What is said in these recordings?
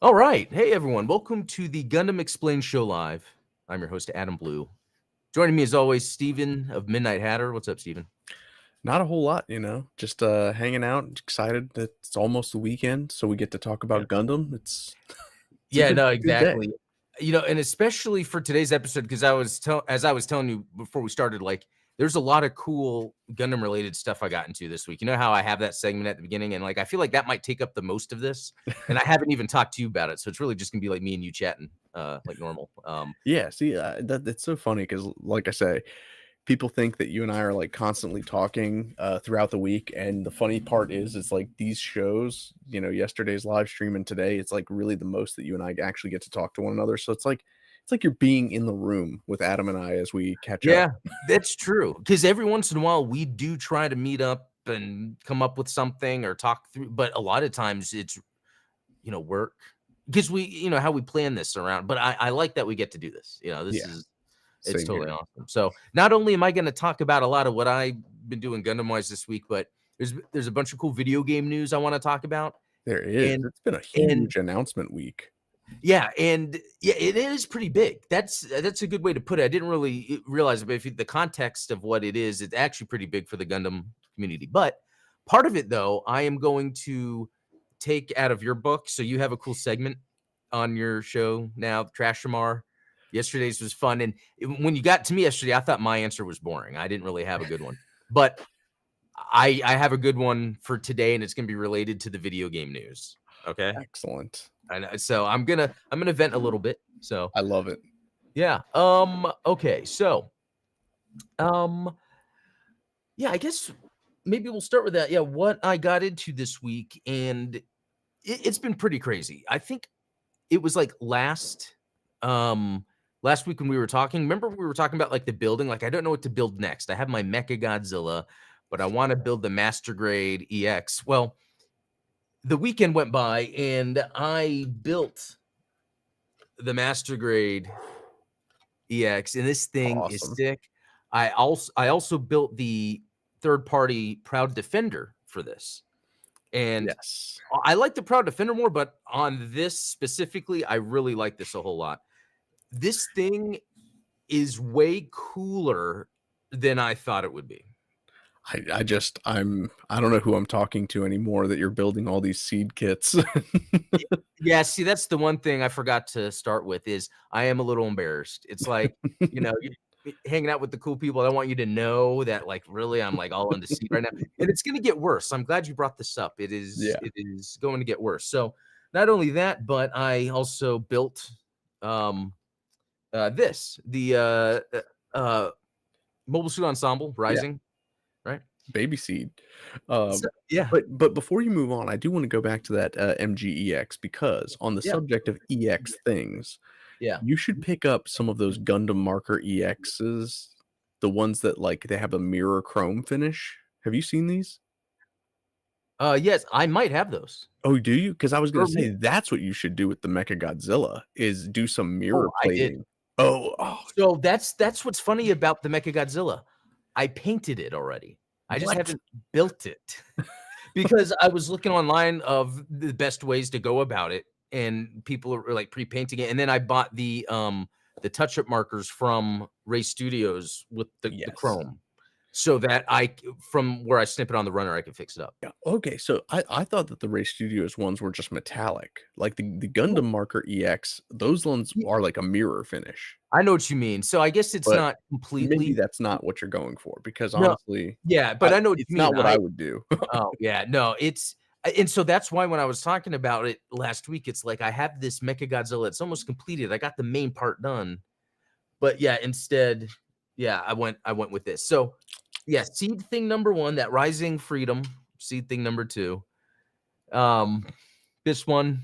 All right. Hey, everyone. Welcome to the Gundam Explained Show Live. I'm your host, Adam Blue. Joining me, as always, Steven of Midnight Hatter. What's up, Steven? Not a whole lot, just hanging out, excited that it's almost the weekend, so we get to talk Yeah. about Gundam. It's a Yeah, no, good day. exactly. And especially for today's episode, because as I was telling you before we started, like, there's a lot of cool Gundam related stuff I got into this week. You know how I have that segment at the beginning, and like I feel like that might take up the most of this, and I haven't even talked to you about it, so it's really just gonna be like me and you chatting, like normal. Yeah, see, that's so funny because, like I say, people think that you and I are like constantly talking throughout the week, and the funny part is, it's like these shows, yesterday's live stream and today, it's like really the most that you and I actually get to talk to one another. So it's like you're being in the room with Adam and I as we catch up. Yeah, that's true. Because every once in a while we do try to meet up and come up with something or talk through, but a lot of times it's work because we how we plan this around. But I like that we get to do this. This Yeah, is it's same totally here. awesome. So not only am I going to talk about a lot of what I've been doing Gundam wise this week, but there's a bunch of cool video game news I want to talk about. There is. And It's been a and huge announcement week. yeah, and yeah, it is pretty big. That's a good way to put it. I didn't really realize it, but if the context of what it is, it's actually pretty big for the Gundam community. But part of it, though, I am going to take out of your book. So you have a cool segment on your show now, Trash Shamar. Yesterday's was fun, and when you got to me yesterday, I thought my answer was boring. I didn't really have a good one, but I have a good one for today, and it's going to be related to the video game news. Okay. Excellent. I know. So I'm gonna vent a little bit. So I love it. yeah. Okay. So yeah. I guess maybe we'll start with that. Yeah. What I got into this week, and it's been pretty crazy. I think it was like last week when we were talking. Remember we were talking about like the building. Like I don't know what to build next. I have my Mecha Godzilla, but I want to build the Master Grade EX. Well, the weekend went by and I built the Master Grade EX, and this thing is Awesome. sick. I also built the third party Proud Defender for this, and Yes. I like the Proud Defender more, but on this specifically, I really like this a whole lot. This thing is way cooler than I thought it would be. I don't know who I'm talking to anymore that you're building all these seed kits. Yeah, see, that's the one thing I forgot to start with is I am a little embarrassed. It's like, hanging out with the cool people. I want you to know that, like, really, I'm like all in the seat right now, and it's going to get worse. I'm glad you brought this up. It is, Yeah. it is going to get worse. So, not only that, but I also built the Mobile Suit Ensemble Yeah. Rising, right? Baby seed. So, Um, yeah, but before you move on, I do want to go back to that MGEX, because on the yeah, subject of EX things, yeah. you should pick up some of those Gundam marker EXs, the ones that like they have a mirror chrome finish. Have you seen these? Yes, I might have those. Oh, do you? Because I was gonna Or say that's what you should do with the Mecha Godzilla, is do some oh, mirror I did. plating. Oh, So that's what's funny about the Mecha Godzilla. I painted it already. I just what? haven't built it because I was looking online of the best ways to go about it, and people are like pre-painting it. And then I bought the touch-up markers from Ray Studios with the Yes. chrome, so that from where I snip it on the runner, I can fix it up. Yeah, okay, so I thought that the Ray Studios ones were just metallic. Like the Well, Gundam Marker EX, those ones yeah, are like a mirror finish, I know what you mean. So I guess it's but not maybe completely that's not what you're going for, because no, honestly, yeah, but I know what it's you mean. not what I would do. Oh, yeah, no, and so that's why when I was talking about it last week, it's like I have this Mecha Godzilla, it's almost completed. I got the main part done, but yeah, instead, yeah, I went with this. So, yeah, seed thing number 1, that Rising Freedom, seed thing number 2. Um, this one,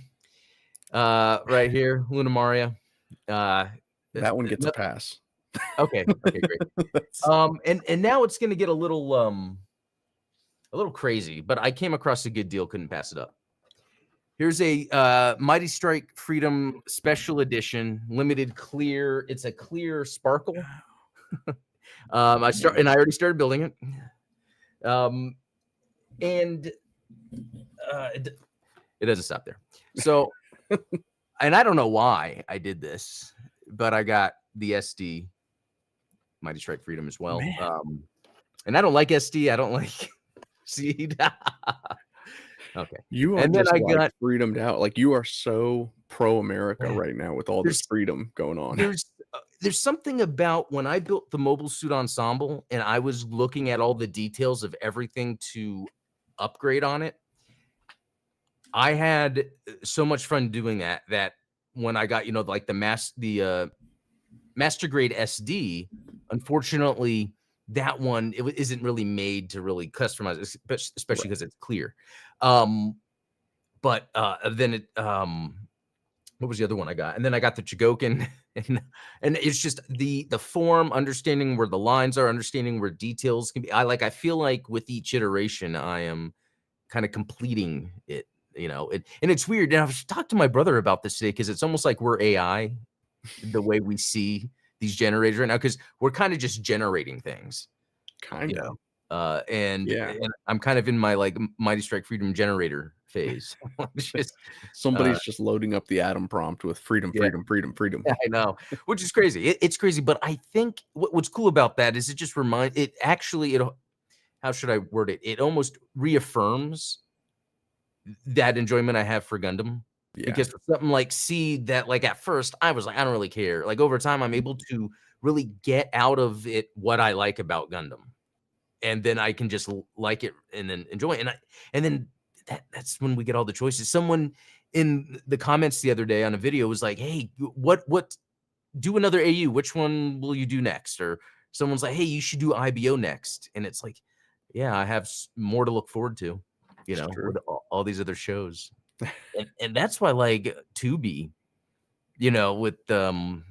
right here, Luna Maria. Uh, That one gets a no, pass. okay, okay, great. That's And now it's gonna get a little crazy, but I came across a good deal, couldn't pass it up. Here's a Mighty Strike Freedom Special Edition, limited clear. It's a clear sparkle. I already started building it. And it doesn't stop there. So and I don't know why I did this, but I got the SD Mighty Strike Freedom as well. Man. And I don't like SD. I don't like Seed. Okay. You are And then just I like got freedomed out. Like you are so pro America right now with all this there's freedom going on. there's something about when I built the mobile suit ensemble and I was looking at all the details of everything to upgrade on it. I had so much fun doing that when I got, like the master grade SD, unfortunately, that one isn't really made to really customize, especially Right. because it's clear. But then what was the other one I got? And then I got the Chigokin, and it's just the form, understanding where the lines are, understanding where details can be. I feel like with each iteration, I am kind of completing it. And it's weird. And I've talked to my brother about this today because it's almost like we're AI, the way we see these generators right now, because we're kind of just generating things, Kind of. and Yeah. I'm kind of in my like Mighty Strike Freedom generator phase. Just, Somebody's just loading up the Atom prompt with freedom, yeah, freedom, freedom, freedom. I know, which is crazy. It's crazy, but I think what's cool about that is it just how should I word it? It almost reaffirms that enjoyment I have for Gundam. Yeah. Because for something like C that like at first I was like, I don't really care. Like over time, I'm able to really get out of it what I like about Gundam. And then I can just like it and then enjoy it. And then that's when we get all the choices. Someone in the comments the other day on a video was like, hey, what do another AU? Which one will you do next? Or someone's like, hey, you should do IBO next. And it's like, yeah, I have more to look forward to, with all these other shows. And that's why like Tubi, with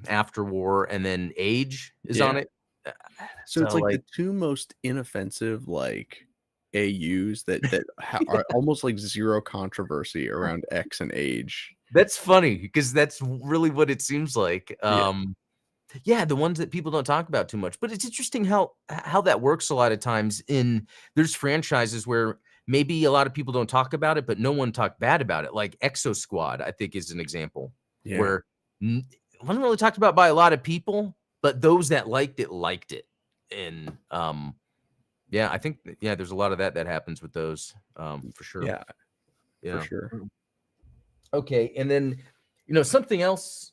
After War and then Age is on it. So it's like like the two most inoffensive like AUs that are almost like zero controversy around X and Age. that's funny because that's really what it seems like. Yeah, the ones that people don't talk about too much. But it's interesting how that works a lot of times there's franchises where maybe a lot of people don't talk about it, but no one talked bad about it. Like Exo Squad, I think is an example where it wasn't really talked about by a lot of people, but those that liked it. And yeah, I think there's a lot of that happens with those for sure. Yeah, Yeah, for sure. Okay, and then something else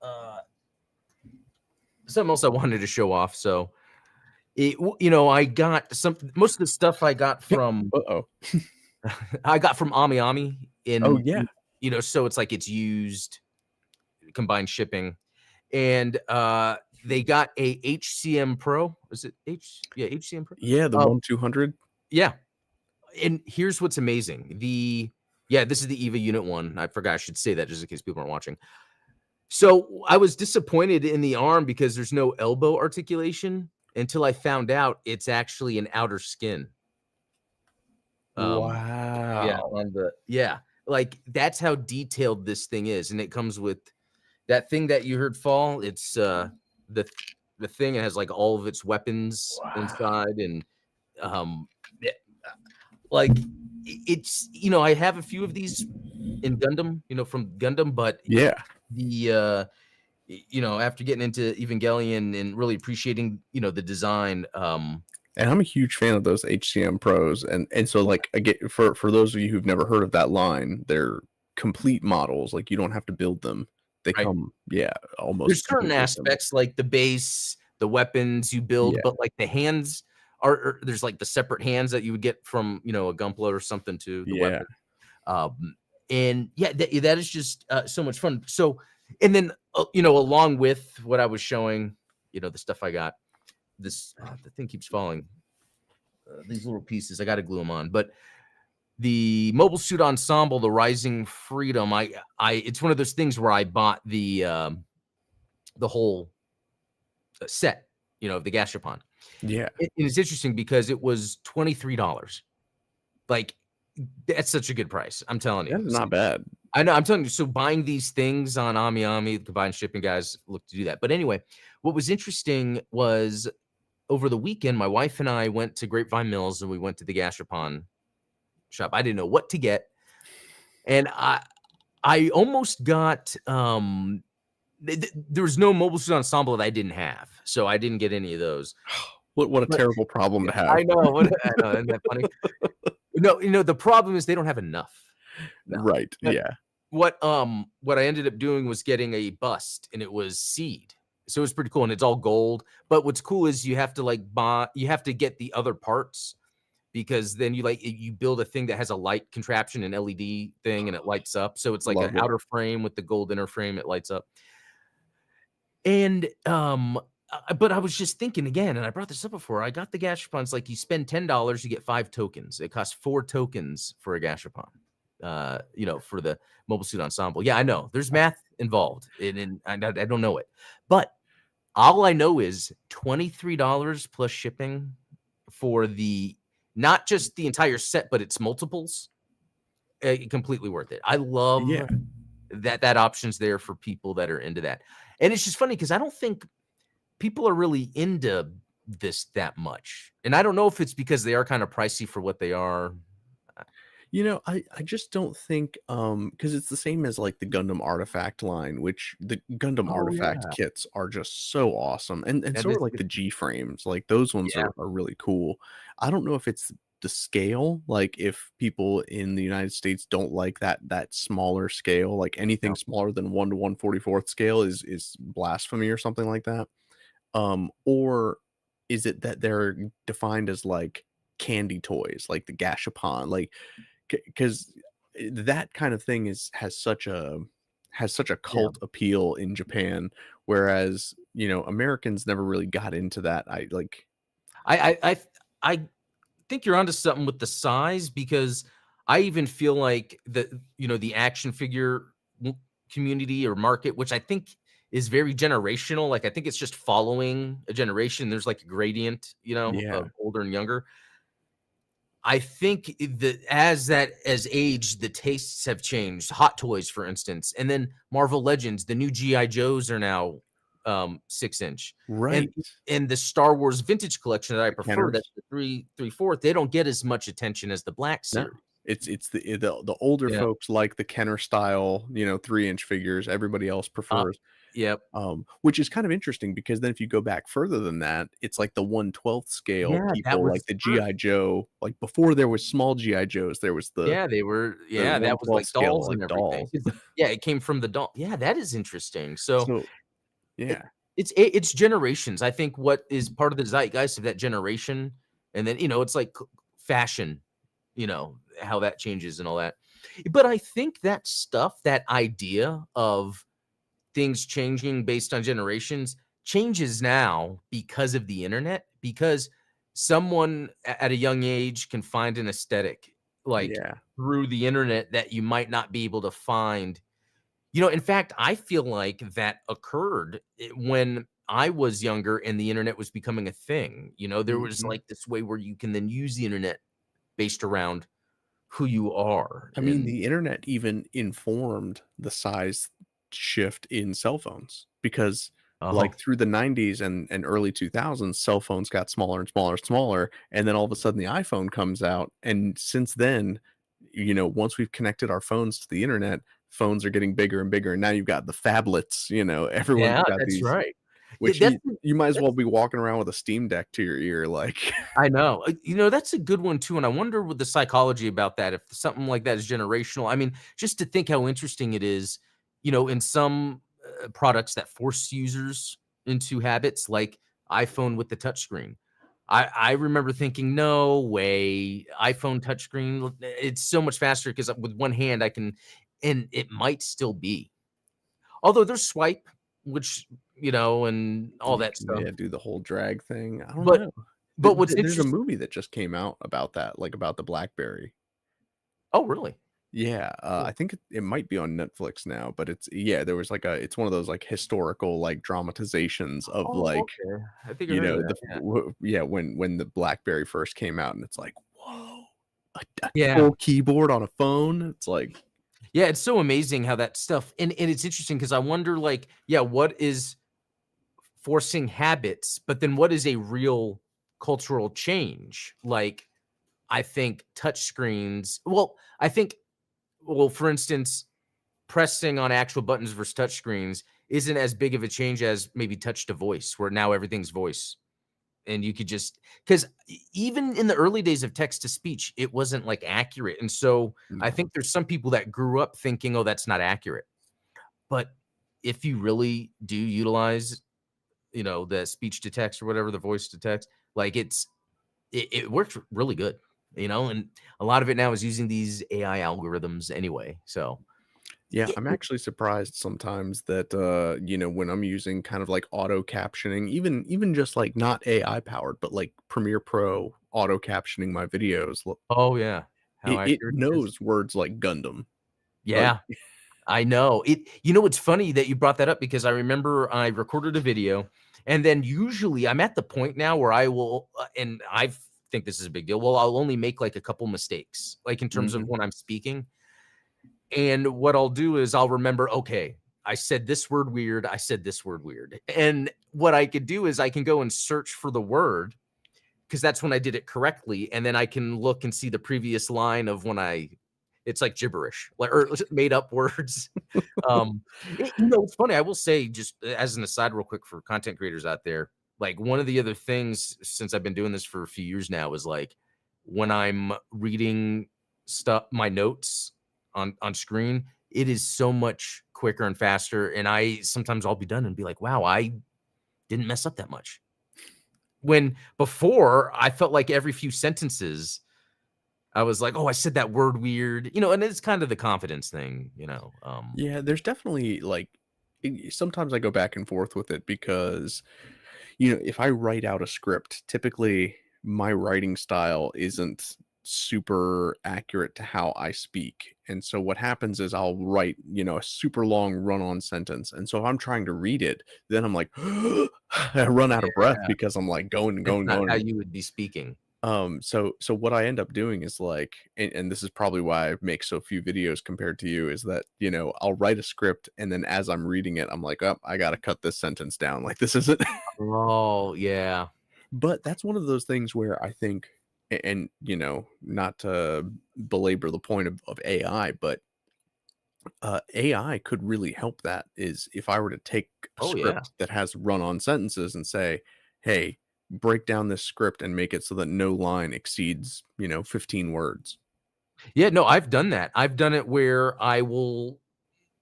I wanted to show off. So I got most of the stuff I got from I got from Ami Ami so it's like it's used combined shipping, and they got a HCM Pro. Is it HCM Pro? Yeah, the 1-200. Yeah. And here's what's amazing. This is the EVA Unit 1. I forgot I should say that just in case people aren't watching. So I was disappointed in the arm because there's no elbow articulation until I found out it's actually an outer skin. Wow. Like that's how detailed this thing is. And it comes with that thing that you heard fall. It's the thing. It has like all of its weapons inside, and like it's I have a few of these in Gundam, from Gundam, but the after getting into Evangelion and really appreciating the design, and I'm a huge fan of those HCM Pros, and so like I get for those of you who've never heard of that line, they're complete models. Like you don't have to build them; they come, almost. There's certain aspects like the base, the weapons you build, but like the hands there's like the separate hands that you would get from a Gunpla or something to the weapon. And that is just so much fun. So, and then along with what I was showing, the stuff I got, this the thing keeps falling. These little pieces, I got to glue them on. But the mobile suit ensemble, the Rising Freedom, it's one of those things where I bought the whole set, of the Gashapon. Yeah, and it's interesting because it was $23. Like that's such a good price. I'm telling you, that's not bad. I know. I'm telling you. So buying these things on Ami, the combined shipping guys look to do that. But anyway, what was interesting was over the weekend, my wife and I went to Grapevine Mills and we went to the Gashapon shop. I didn't know what to get, and I almost got there was no mobile suit ensemble that I didn't have, so I didn't get any of those. What a But terrible problem to have. I know, I know, isn't that funny? No, the problem is they don't have enough. No. Right, But yeah. what I ended up doing was getting a bust, and it was seed. So it's pretty cool, and it's all gold. But what's cool is you have to you have to get the other parts because then you build a thing that has a light contraption, an LED thing, and it lights up. So it's like an Love it. outer frame with the gold inner frame. It lights up. And but I was just thinking again, and I brought this up before. I got the gashapon. It's like you spend $10, you get 5 tokens. It costs 4 tokens for a gashapon. For the mobile suit ensemble. Yeah, I know there's math involved, and I don't know it, but all I know is $23 plus shipping for not just the entire set, but its multiples. Completely worth it. I Yeah. love that option's there for people that are into that, and it's just funny because I don't think people are really into this that much, and I don't know if it's because they are kind of pricey for what they are. I just don't think, because it's the same as, like, the Gundam Artifact line, which the Gundam Oh Artifact yeah, kits are just so awesome, and that so is are, like, the G-frames, like, those ones yeah, are really cool. I don't know if it's the scale, like, if people in the United States don't like that smaller scale, like, yeah, anything smaller than 1 to 1/44th scale is blasphemy or something like that, or is it that they're defined as, like, candy toys, like the Gashapon, like, because that kind of thing has such a yeah. cult appeal in Japan, whereas, Americans never really got into that. I think you're onto something with the size because I even feel like the action figure community or market, which I think is very generational. Like I think it's just following a generation. There's like a gradient, Yeah, of older and younger. I think as age, the tastes have changed. Hot Toys, for instance, and then Marvel Legends, the new GI Joes are now 6-inch, and right. the Star Wars Vintage Collection that I The prefer, Kenners. that's the 3/4. They don't get as much attention as the Black No, Series. it's the older Yeah. folks like the Kenner style, 3-inch figures. Everybody else Uh, prefers. yep. Which is kind of interesting because then if you go back further than that, it's like the 1/12th scale Yeah, that people, like was the first. GI Joe, like before there was small GI Joes, there was the Yeah, they were. the Yeah, that was 1/12th like scale dolls like and everything. dolls. Yeah, it came from the doll. Yeah, that is interesting. So So It yeah. it's generations. I think what is part of the zeitgeist of that generation, and then, it's like fashion, how that changes and all that. But I think that stuff, that idea of things changing based on generations changes now because of the internet, because someone at a young age can find an aesthetic, like, Yeah. through the internet that you might not be able to find. In fact, I feel like that occurred when I was younger and the internet was becoming a thing. There was Mhm. like this way where you can then use the internet based around who you are. I mean, And the internet even informed the size shift in cell phones because, oh, like, through the 90s and early 2000s, cell phones got smaller and smaller and smaller, and then all of a sudden the iPhone comes out, and since then, once we've connected our phones to the internet, phones are getting bigger and bigger, and now you've got the phablets, everyone's yeah, got that's these, right. which That's you might as well that's be walking around with a Steam Deck to your ear, like I know. That's a good one too. And I wonder with the psychology about that, if something like that is generational. I mean, just to think how interesting it is, in some products that force users into habits like iPhone with the touchscreen. I remember thinking, no way, iPhone touchscreen, it's so much faster because with one hand I can, and it might still be. Although there's swipe, which, and all you that can, stuff. yeah, do the whole drag thing. I don't But know. what's There's a interesting. movie that just came out about that, like, about the BlackBerry. Oh, really? Yeah, I Cool. think it might be on Netflix now, but there was, like, it's one of those, like, historical, like, dramatizations of, Oh, like, okay. I think I heard of that, the yeah. yeah, when the BlackBerry first came out, and it's like, "Whoa, a Yeah. full keyboard on a phone?" It's like Yeah, it's so amazing how that stuff, and it's interesting because I wonder, like, yeah, what is forcing habits, but then what is a real cultural change? Like, I think touch screens, well, for instance, pressing on actual buttons versus touch screens isn't as big of a change as maybe touch to voice, where now everything's voice. And you could just, because even in the early days of text to speech, it wasn't like accurate. And so I No. think there's some people that grew up thinking, oh, that's not accurate. But if you really do utilize, the speech to text or whatever, the voice to text, like it works really good, and a lot of it now is using these AI algorithms anyway. So Yeah, yeah. I'm actually surprised sometimes that when I'm using kind of like auto captioning, even just like not AI powered, but like Premiere Pro auto captioning my videos, Oh yeah. How it accurate it is. knows words like Gundam. Like, Yeah. I know. It's funny that you brought that up because I remember I recorded a video, and then usually I'm at the point now where I will, and I think this is a big deal. Well, I'll only make like a couple mistakes, like in terms of mhm. when I'm speaking. And what I'll do is I'll remember, okay, I said this word weird. I said this word weird. And what I could do is I can go and search for the word because that's when I did it correctly. And then I can look and see the previous line of it's like gibberish, like, or made up words. It's funny. I will say, just as an aside, real quick, for content creators out there, like one of the other things since I've been doing this for a few years now is like when I'm reading stuff, my notes on screen, it is so much quicker and faster. And I'll be done and be like, wow, I didn't mess up that much. When before I felt like every few sentences I was like, oh, I said that word weird, and it's kind of the confidence thing. Yeah, there's definitely like sometimes I go back and forth with it because if I write out a script, typically my writing style isn't super accurate to how I speak. And so what happens is I'll write, a super long run-on sentence. And so if I'm trying to read it, then I'm like I run out of breath Yeah, because I'm like going and that's going and not how going. you would be speaking. So what I end up doing is like, and this is probably why I make so few videos compared to you, is that, I'll write a script and then as I'm reading it, I'm like, oh, I gotta cut this sentence down. Like this isn't Oh, yeah. but that's one of those things where I think, and not to belabor the point of AI, but AI could really help. That is, if I were to take a Oh, yeah. script that has run-on sentences and say, "Hey, break down this script and make it so that no line exceeds 15 words." Yeah, no, I've done that. I've done it where I will,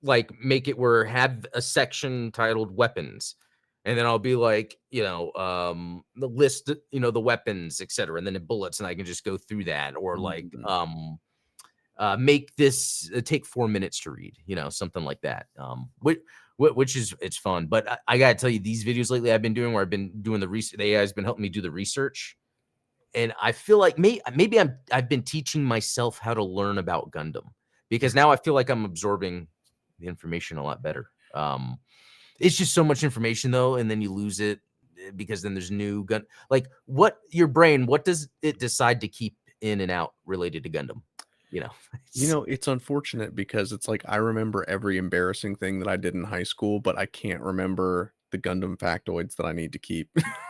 like, make it where have a section titled weapons, and then I'll be like, the list, the weapons, etcetera, and then the bullets, and I can just go through that, or like, Mhm. make this take 4 minutes to read, something like that. Which is it's fun. But I gotta tell you, these videos lately I've been doing where I've been doing the research. The AI has been helping me do the research, and I feel like maybe I've been teaching myself how to learn about Gundam because now I feel like I'm absorbing the information a lot better. It's just so much information though, and then you lose it because then there's new gun. Like what does it decide to keep in and out related to Gundam? You know, it's, It's unfortunate because it's like I remember every embarrassing thing that I did in high school, but I can't remember the Gundam factoids that I need to keep.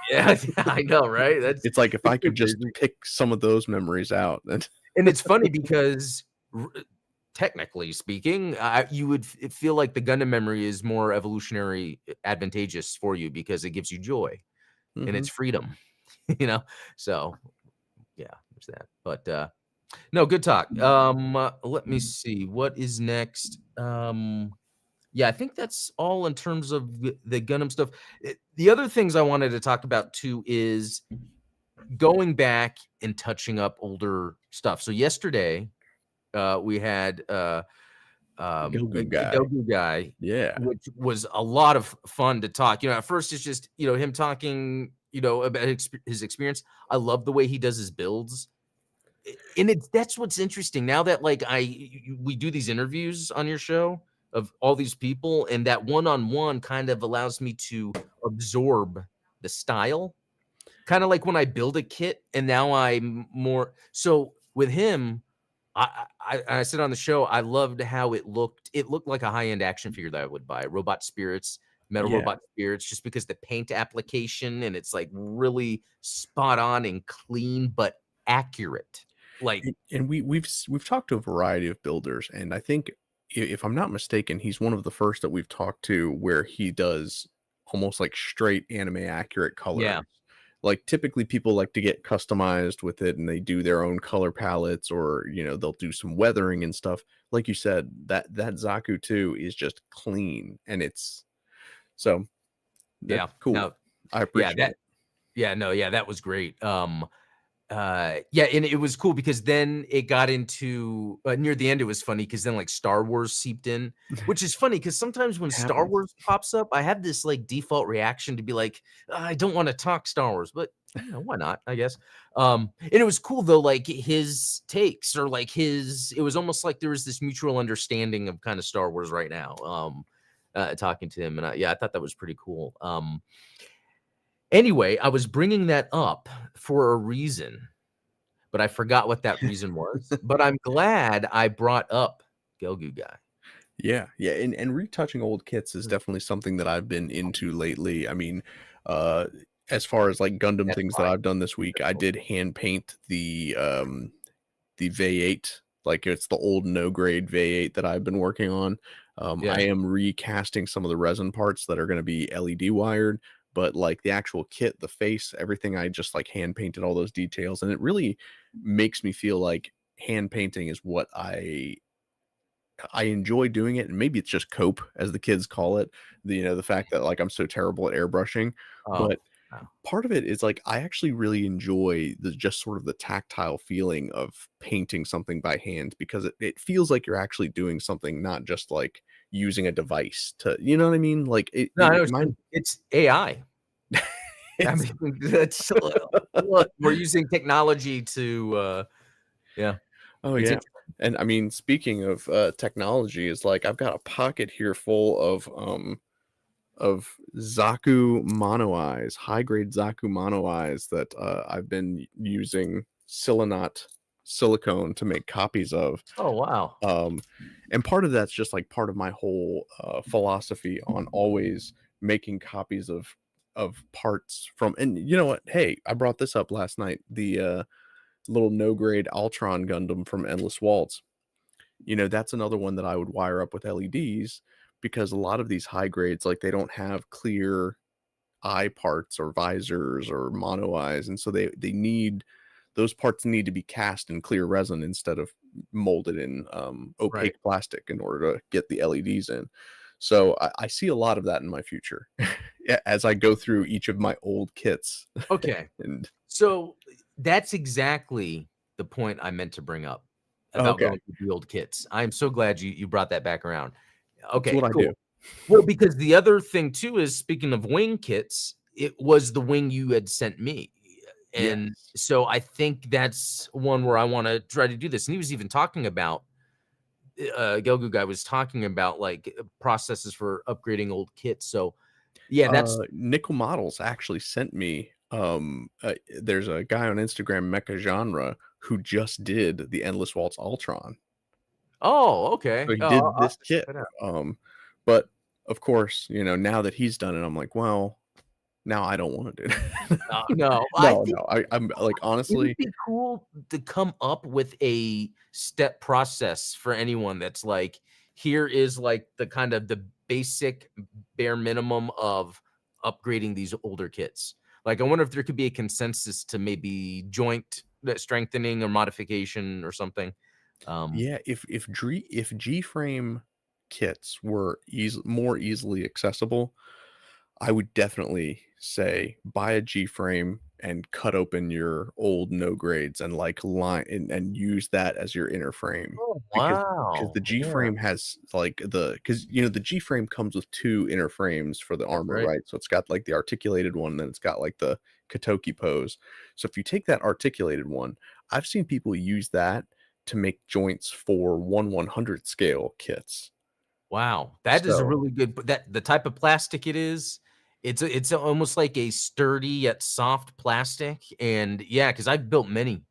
yeah, I know, right? It's like if It's I so could just crazy. pick some of those memories out, then And it's funny because technically speaking, you would feel like the Gundam memory is more evolutionary advantageous for you because it gives you joy and mhm. it's freedom, you know? So yeah, there's that. But no, good talk. Let me see what is next. Yeah, I think that's all in terms of the Gundam stuff. The other things I wanted to talk about too is going back and touching up older stuff. So yesterday, we had Gogu a guy. Goku guy, Yeah. which was a lot of fun to talk. At first it's just him talking about his experience. I love the way he does his builds, and that's what's interesting now that like we do these interviews on your show of all these people, and that one-on-one kind of allows me to absorb the style, kind of like when I build a kit, and now I'm more so with him. I said on the show, I loved how it looked. It looked like a high-end action figure that I would buy. Robot spirits, metal Yeah. robot spirits, just because the paint application and it's like really spot on and clean, but accurate. Like, And we've talked to a variety of builders, and I think if I'm not mistaken, he's one of the first that we've talked to where he does almost like straight anime accurate colors. Yeah, Like typically people like to get customized with it and they do their own color palettes or they'll do some weathering and stuff. Like you said, that Zaku 2 is just clean and it's so that's yeah, cool. no, I yeah, appreciate it. that was great. Yeah, and it was cool because then it got into near the end. It was funny because then like Star Wars seeped in, which is funny because sometimes when It Star happens. Wars pops up, I have this like default reaction to be like, I don't want to talk Star Wars, but why not? I guess. And it was cool though, like his takes or like his. It was almost like there was this mutual understanding of kind of Star Wars right now. Talking to him, and I thought that was pretty cool. Anyway, I was bringing that up for a reason, but I forgot what that reason was. But I'm glad I brought up Gelgu Guy. Yeah, yeah, and retouching old kits is definitely something that I've been into lately. I mean, uh, as far as like Gundam That's things that fine. I've done this week, I did hand paint the V8, like it's the old no grade V8 that I've been working on. I Yeah, am recasting some of the resin parts that are going to be LED wired, but like the actual kit, the face, everything, I just like hand painted all those details, and it really makes me feel like hand painting is what I enjoy doing it, and maybe it's just cope, as the kids call it. The fact that like I'm so terrible at airbrushing, oh, but wow. part of it is like I actually really enjoy the just sort of the tactile feeling of painting something by hand because it feels like you're actually doing something, not just like using a device to, you know what I mean? Like No, I know it what you mine mean. It's AI. I it's mean, that's look, we're using technology to, yeah, oh it's yeah. interesting. And I mean, speaking of technology, is like I've got a pocket here full of Zaku mono eyes, high grade Zaku mono eyes that I've been using Silinot silicone to make copies of. Oh, wow. Um, and part of that's just like part of my whole philosophy on always making copies of parts from. And you know what? Hey, I brought this up last night. The little no grade Ultron Gundam from Endless Waltz. That's another one that I would wire up with LEDs because a lot of these high grades, like they don't have clear eye parts or visors or mono eyes, and so they need those parts need to be cast in clear resin instead of molded in Right. opaque plastic in order to get the LEDs in. So I see a lot of that in my future as I go through each of my old kits. Okay. And So that's exactly the point I meant to bring up about okay, going through the old kits. I'm so glad you brought that back around. that's Okay, what I do. cool. Well, because the other thing too is speaking of wing kits, it was the wing you had sent me. And Yes. so I think that's one where I want to try to do this. And he was even talking about Gelgu guy was talking about like processes for upgrading old kits. So yeah, that's Nickel Models actually sent me. There's a guy on Instagram, Mecha Genre, who just did the Endless Waltz Ultron. oh, okay. So he Oh, did I'll this have to check kit. that out. But of course, now that he's done it, I'm like, well, now I don't want to do it. No, I No, think no. I'm like it would honestly, be cool to come up with a step process for anyone that's like, here is like the kind of the basic bare minimum of upgrading these older kits. Like, I wonder if there could be a consensus to maybe joint strengthening or modification or something. Um, yeah. If G frame kits were more easily accessible, I would definitely say buy a G frame and cut open your old no grades and like line and use that as your inner frame oh, because the wow. G Yeah, frame has like because the G frame comes with two inner frames for the that's armor, right. right? So it's got like the articulated one, then it's got like the Katoki pose. So if you take that articulated one, I've seen people use that to make joints for 1/100 scale kits. Wow, that is a So really good that the type of plastic it is, it's almost like a sturdy yet soft plastic, and yeah, because 'cause I've built many,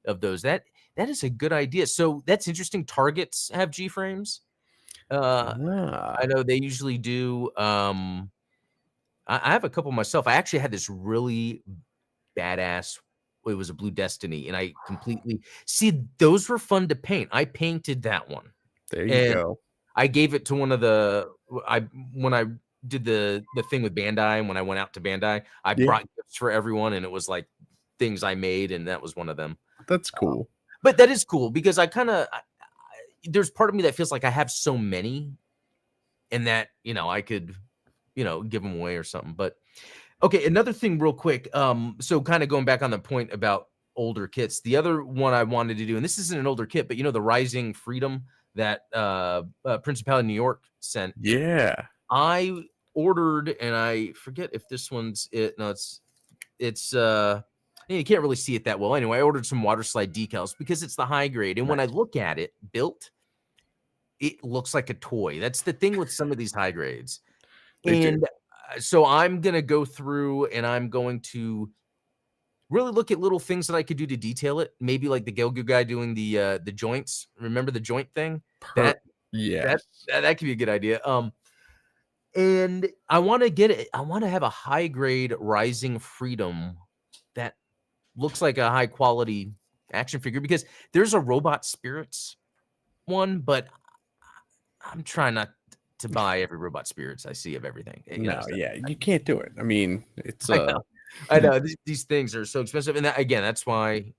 of those. That is a good idea. So, that's interesting. Targets have G-frames. I ah, know they usually do, I have a couple myself. I actually had this really badass it was a Blue Destiny, and I completely see, those were fun to paint. I painted that one. There you And go. I gave it to one of the when I did the thing with Bandai, and when I went out to Bandai, I Yeah, brought gifts for everyone, and it was like things I made, and that was one of them. that's cool. But that is cool because I kinda there's part of me that feels like I have so many and that, I could, give them away or something. But okay, another thing real quick. So kind of going back on the point about older kits, the other one I wanted to do, and this isn't an older kit, but the Rising Freedom that Principality of New York sent. Yeah. I ordered, and I forget if this one's it. No, it's you can't really see it that well. Anyway, I ordered some water slide decals because it's the high grade, and when I Nice. look at it built, it looks like a toy. That's the thing with some of these high grades. They do. And so I'm gonna go through and I'm going to really look at little things that I could do to detail it. Maybe like the Gelgu guy doing the joints. Remember the joint thing? Per That that Yes. that could be a good idea. And I want to get it. I want to have a high grade Rising Freedom that looks like a high quality action figure because there's a Robot Spirits one, but I'm trying not to buy every Robot Spirits I see of everything. No, So yeah, you can't do it. I mean, it's I know, I know. These things are so expensive, and again, that's why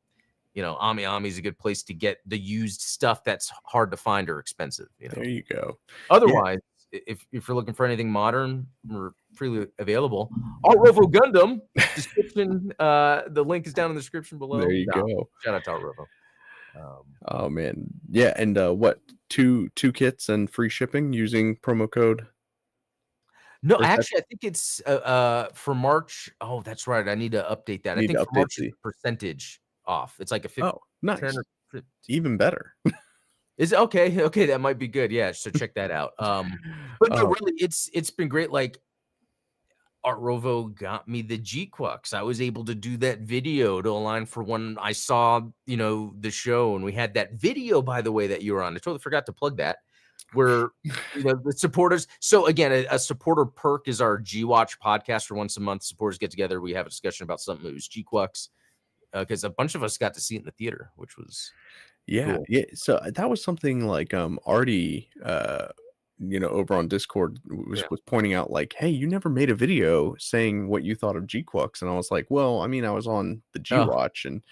Ami Ami is a good place to get the used stuff that's hard to find or expensive. there you go. Yeah. Otherwise, if you're looking for anything modern or freely available, Art Rovo Gundam description. The link is down in the description below. There you No, go. shout out to Art Rovo. Oh man. Yeah, and what, two kits and free shipping using promo code? No, Or is that actually, I think it's for March. Oh, that's right. I need to update that. I need think to for update March it's the a percentage off. It's like a 50, Oh, nice. 10 or 50. Even better. Is it okay? Okay, that might be good. Yeah, so check that out. But no, Oh, really, it's been great. Like Art Rovo got me the G-Quux. I was able to do that video to align for when I saw, the show, and we had that video, by the way, that you were on. I totally forgot to plug that. Where the supporters. So again, a supporter perk is our G-Watch podcast. For once a month, supporters get together. We have a discussion about something. It was G-Quux because a bunch of us got to see it in the theater, which was yeah, cool. yeah. So that was something like Artie over on Discord Yeah. was pointing out like, hey, you never made a video saying what you thought of G-Quux. And I was like, well, I mean, I was on the Oh, G-Watch and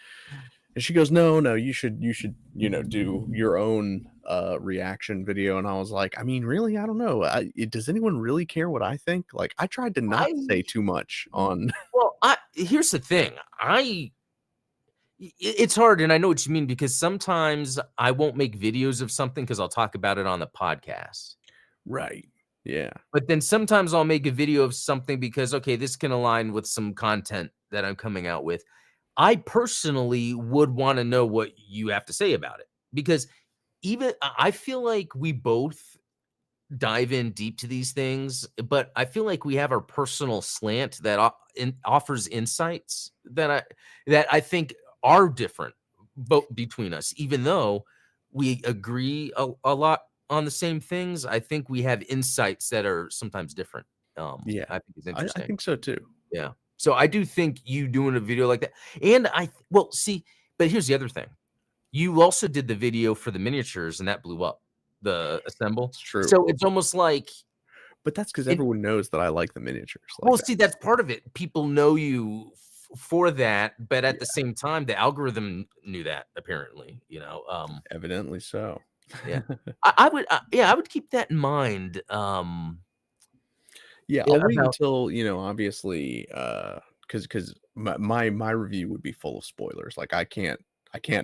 she goes, no, you should, do your own reaction video. And I was like, I mean, really? I don't know. Does anyone really care what I think? Like, I tried to not say I too much on. well, I here's the thing. It's hard, and I know what you mean because sometimes I won't make videos of something because I'll talk about it on the podcast. Right. Yeah. But then sometimes I'll make a video of something because, okay, this can align with some content that I'm coming out with. I personally would want to know what you have to say about it because I feel like we both dive in deep to these things, but I feel like we have our personal slant that offers insights that I think are different both between us, even though we agree a lot on the same things. I think we have insights that are sometimes different. Yeah. I think it's I interesting. think so too. Yeah. So I do think you doing a video like that, and see, but here's the other thing. You also did the video for the miniatures, and that blew up, the assemble. It's true. So it's almost like But that's because it everyone knows that I like the miniatures like well, that. see, that's part of it. People know you for that, but at Yeah, the same time, the algorithm knew that apparently, evidently so. yeah. I would, yeah, I would keep that in mind. Yeah, Yeah, I'll wait about until, obviously, because my review would be full of spoilers. Like I can't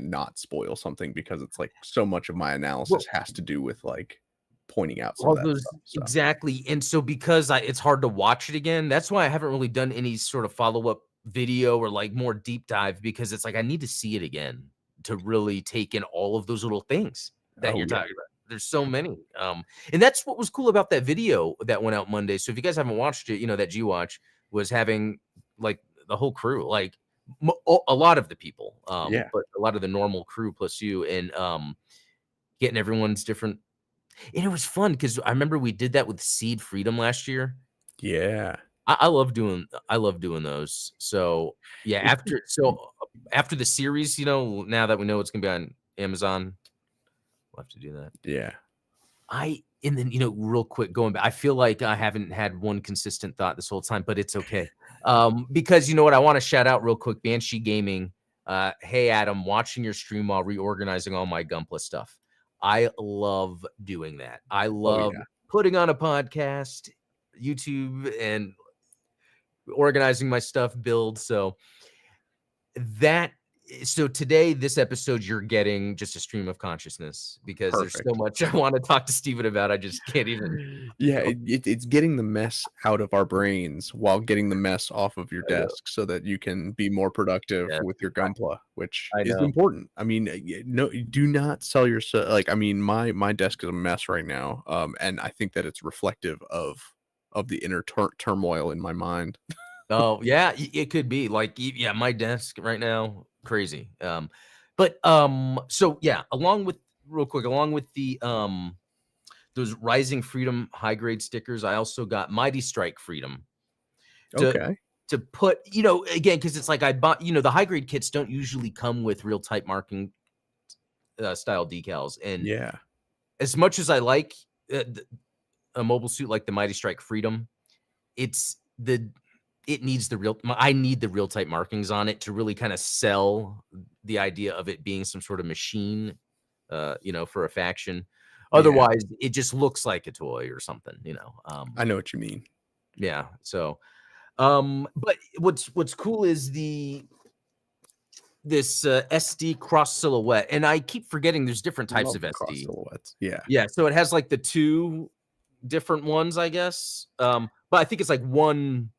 not spoil something because it's like so much of my analysis well, has to do with like pointing out some all of that those stuff. So exactly, and so because it's hard to watch it again, that's why I haven't really done any sort of follow-up video or, like, more deep dive because it's like I need to see it again to really take in all of those little things that oh you're yeah. talking about. There's so many, and that's what was cool about that video that went out Monday. So if you guys haven't watched it, that G-Watch was having, like, the whole crew, like, a lot of the people, Yeah. but a lot of the normal crew plus you and, getting everyone's different and it was fun because I remember we did that with Seed Freedom last year. Yeah. I love doing those. So yeah, It's been after the series, now that we know it's gonna be on Amazon, we'll have to do that. yeah. And then, real quick going back, I feel like I haven't had one consistent thought this whole time, but it's okay. Because you know what, I want to shout out real quick, Banshee Gaming. Hey Adam, watching your stream while reorganizing all my Gunpla stuff. I love doing that. I Oh love yeah, putting on a podcast, YouTube, and organizing my stuff build. So today, this episode, you're getting just a stream of consciousness because there's so perfect. much I want to talk to Steven about. I just can't even. Yeah, it's getting the mess out of our brains while getting the mess off of your I know. desk so that you can be more productive Yeah, with your Gunpla, which I is know. important. I mean, no, do not sell your like. I mean, my desk is a mess right now, and I think that it's reflective of the inner turmoil in my mind. Oh yeah, it could be like yeah, my desk right now crazy. So yeah, along with the those Rising Freedom high grade stickers, I also got Mighty Strike Freedom to Okay. put, again, because it's like I bought, the high grade kits don't usually come with real type marking style decals, and Yeah. as much as I like a mobile suit like the Mighty Strike Freedom, it's it needs I need the real type markings on it to really kind of sell the idea of it being some sort of machine, for a faction. Yeah. Otherwise, it just looks like a toy or something, I know what you mean. Yeah. So, but what's cool is this SD cross silhouette, and I keep forgetting there's different types Love of the cross SD. silhouettes. Yeah. Yeah, so it has like the two different ones, I guess. But I think it's like one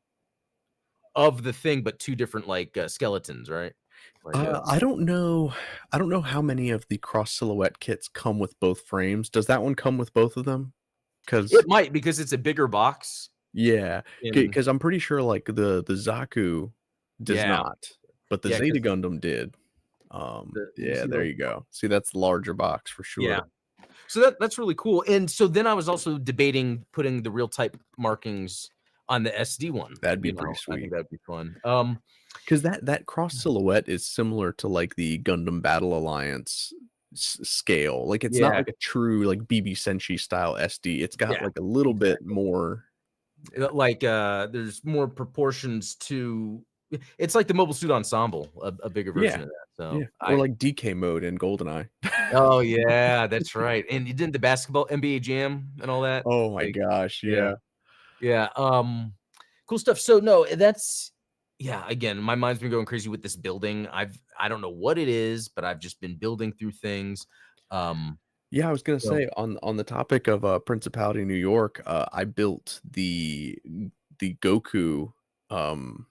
of the thing, but two different like skeletons, right? Like I don't know. I don't know how many of the cross silhouette kits come with both frames. Does that one come with both of them? Because it might, because it's a bigger box. yeah, And because I'm pretty sure like the Zaku does yeah, not, but the yeah, Zeta because Gundam did. let me Yeah, see there those. you go. See, that's the larger box for Yeah. sure. So that's really cool. And so then I was also debating putting the real type markings on the SD one. That'd be pretty I think sweet. that'd be fun. Because that cross silhouette is similar to like the Gundam Battle Alliance scale. Like it's not Yeah, like a true like BB Senshi style SD. It's got yeah, like a little bit exactly. more. Like there's more proportions to it's like the mobile suit ensemble, a bigger Yeah, version of that. yeah, So or like DK mode in GoldenEye. oh yeah, that's right. And you did the basketball NBA Jam and all that. Oh my Like, gosh, yeah, yeah. yeah. Cool stuff. So no, that's yeah. Again, my mind's been going crazy with this building. I don't know what it is, but I've just been building through things. Um, Yeah, I was gonna so say on the topic of Principality New York, I built the Goku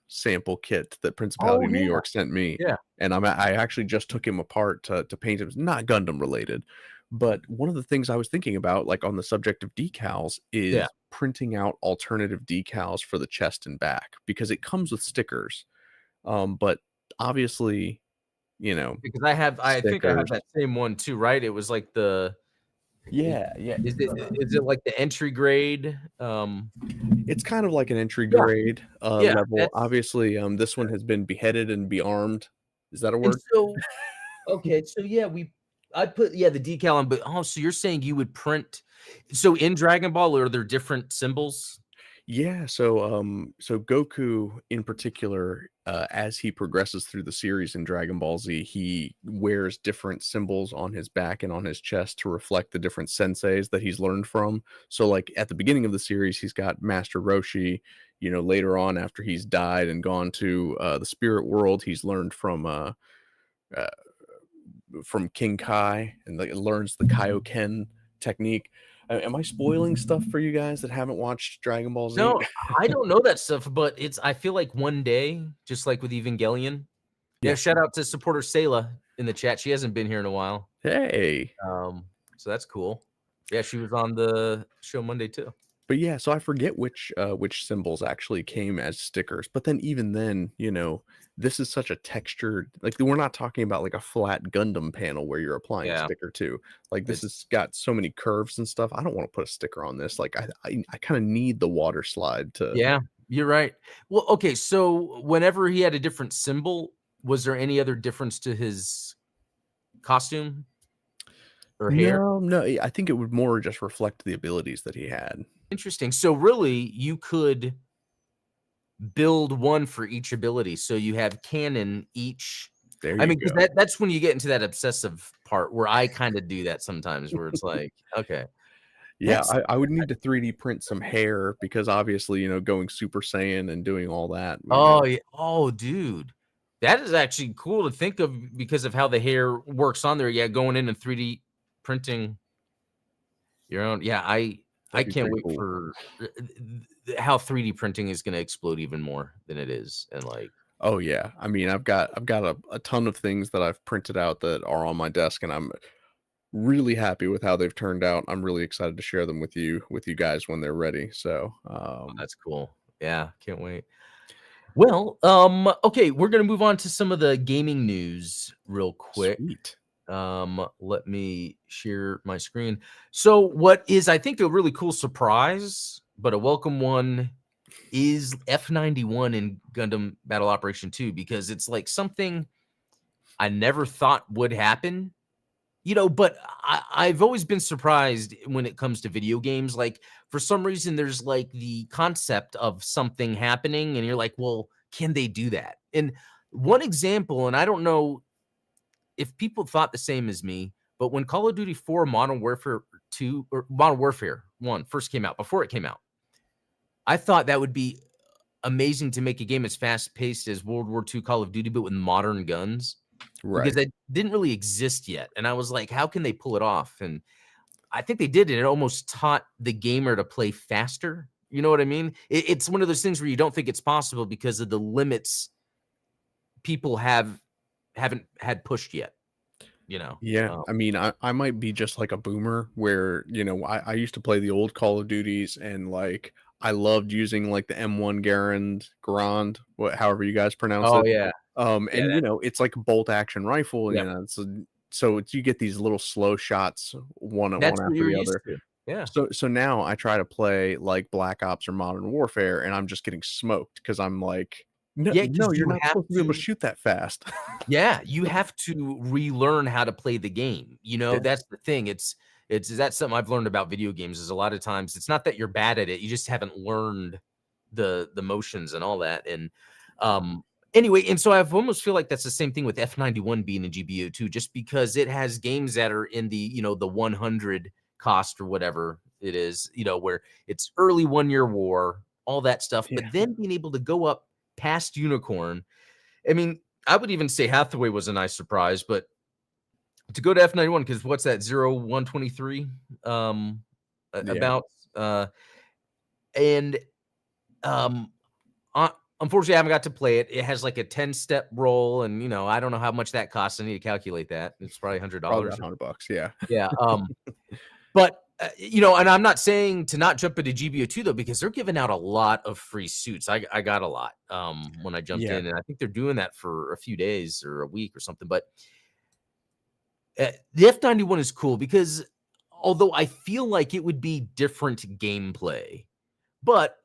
sample kit that oh Principality New yeah, York sent me, yeah, and I actually just took him apart to paint him. Not Gundam related, but one of the things I was thinking about, like on the subject of decals, yeah. is printing out alternative decals for the chest and back because it comes with stickers. But obviously, you know, Because I think I have stickers. that same one too, right? It was like is Yeah, yeah. is it like the entry grade? It's kind of like an entry Yeah, grade, yeah. level. That's Obviously, this one has been beheaded and bearmed. Is that a and word? so okay, so yeah, I put the decal on, but oh, so you're saying you would print so in Dragon Ball are there different symbols? Yeah, so Goku in particular, as he progresses through the series in Dragon Ball Z, he wears different symbols on his back and on his chest to reflect the different senseis that he's learned from. So, like, at the beginning of the series, he's got Master Roshi. Later on, after he's died and gone to, the spirit world, he's learned uh from King Kai and like learns the Kaioken technique. Am I spoiling stuff for you guys that haven't watched Dragon Ball Z? No, I don't know that stuff, but I feel like one day, just like with Evangelion. Yeah, Yeah. shout out to supporter Sayla in the chat. She hasn't been here in a while. Hey. So that's cool. Yeah, she was on the show Monday too. But yeah, so I forget which symbols actually came as stickers. But then even then, this is such a textured, like we're not talking about like a flat Gundam panel where you're applying a Yeah, sticker to. Like this it's has got so many curves and stuff. I don't want to put a sticker on this. Like I kind of need the water slide to. yeah, you're right. Well, okay, so whenever he had a different symbol, was there any other difference to his costume? or hair? No, I think it would more just reflect the abilities that he had. Interesting. So really, you could build one for each ability. So you have canon each. There I you mean, because go. that's when you get into that obsessive part where I kind of do that sometimes, where it's like, okay, Yeah, that's I would need to 3D print some hair because obviously, going Super Saiyan and doing all that, oh yeah, oh dude, that is actually cool to think of because of how the hair works on there. Yeah, going in and 3D printing your own. Yeah, I that'd be can't pretty wait cool. for how 3D printing is going to explode even more than it is, and like, Oh yeah. I mean, I've got a ton of things that I've printed out that are on my desk, and I'm really happy with how they've turned out. I'm really excited to share them with you guys when they're ready. So, oh, that's cool. Yeah, can't wait. Well, okay, we're gonna move on to some of the gaming news real quick. sweet. Let me share my screen. So, what is I think a really cool surprise, but a welcome one, is F91 in Gundam Battle Operation 2 because it's like something I never thought would happen. But I've always been surprised when it comes to video games. Like, for some reason, there's like the concept of something happening, and you're like, well, can they do that? And one example, and I don't know if people thought the same as me, but when Call of Duty 4 Modern Warfare 2 or Modern Warfare 1 first came out, before it came out, I thought that would be amazing to make a game as fast paced as World War II Call of Duty, but with modern guns because Right. that didn't really exist yet. And I was like, how can they pull it off? And I think they did. And it almost taught the gamer to play faster. You know what I mean? It's one of those things where you don't think it's possible because of the limits people haven't had pushed yet. You know, Yeah, uh, I mean, I might be just like a boomer where, I used to play the old Call of Duties and like I loved using like the M1 Garand, however you guys pronounce oh it. yeah, yeah. And That it's like a bolt action rifle, yeah, so you get these little slow shots one that's what after you're the used other. to. Yeah, So now I try to play like Black Ops or Modern Warfare and I'm just getting smoked because I'm like, no, yeah, because no, you're you not have supposed to be able to to. shoot that fast. Yeah, you have to relearn how to play the game, Yeah. that's the thing, it's that's something I've learned about video games is a lot of times it's not that you're bad at it, you just haven't learned the motions and all that, and, anyway, and so I've almost feel like that's the same thing with F91 being in GBO2 just because it has games that are in the 100 cost or whatever it is, where it's early 1 Year War, all that stuff, Yeah. but then being able to go up past Unicorn. I mean, I would even say Hathaway was a nice surprise, but to go to F91 because what's that 0123 Yeah. about and um unfortunately I haven't got to play it. It has like a 10-step roll and I don't know how much that costs. I need to calculate that. It's probably Probably $100. about $100, yeah. Yeah. But and I'm not saying to not jump into GBO2 though, because they're giving out a lot of free suits. I got a lot when I jumped Yeah. in, and I think they're doing that for a few days or a week or something. But the F91 is cool because although I feel like it would be different gameplay, but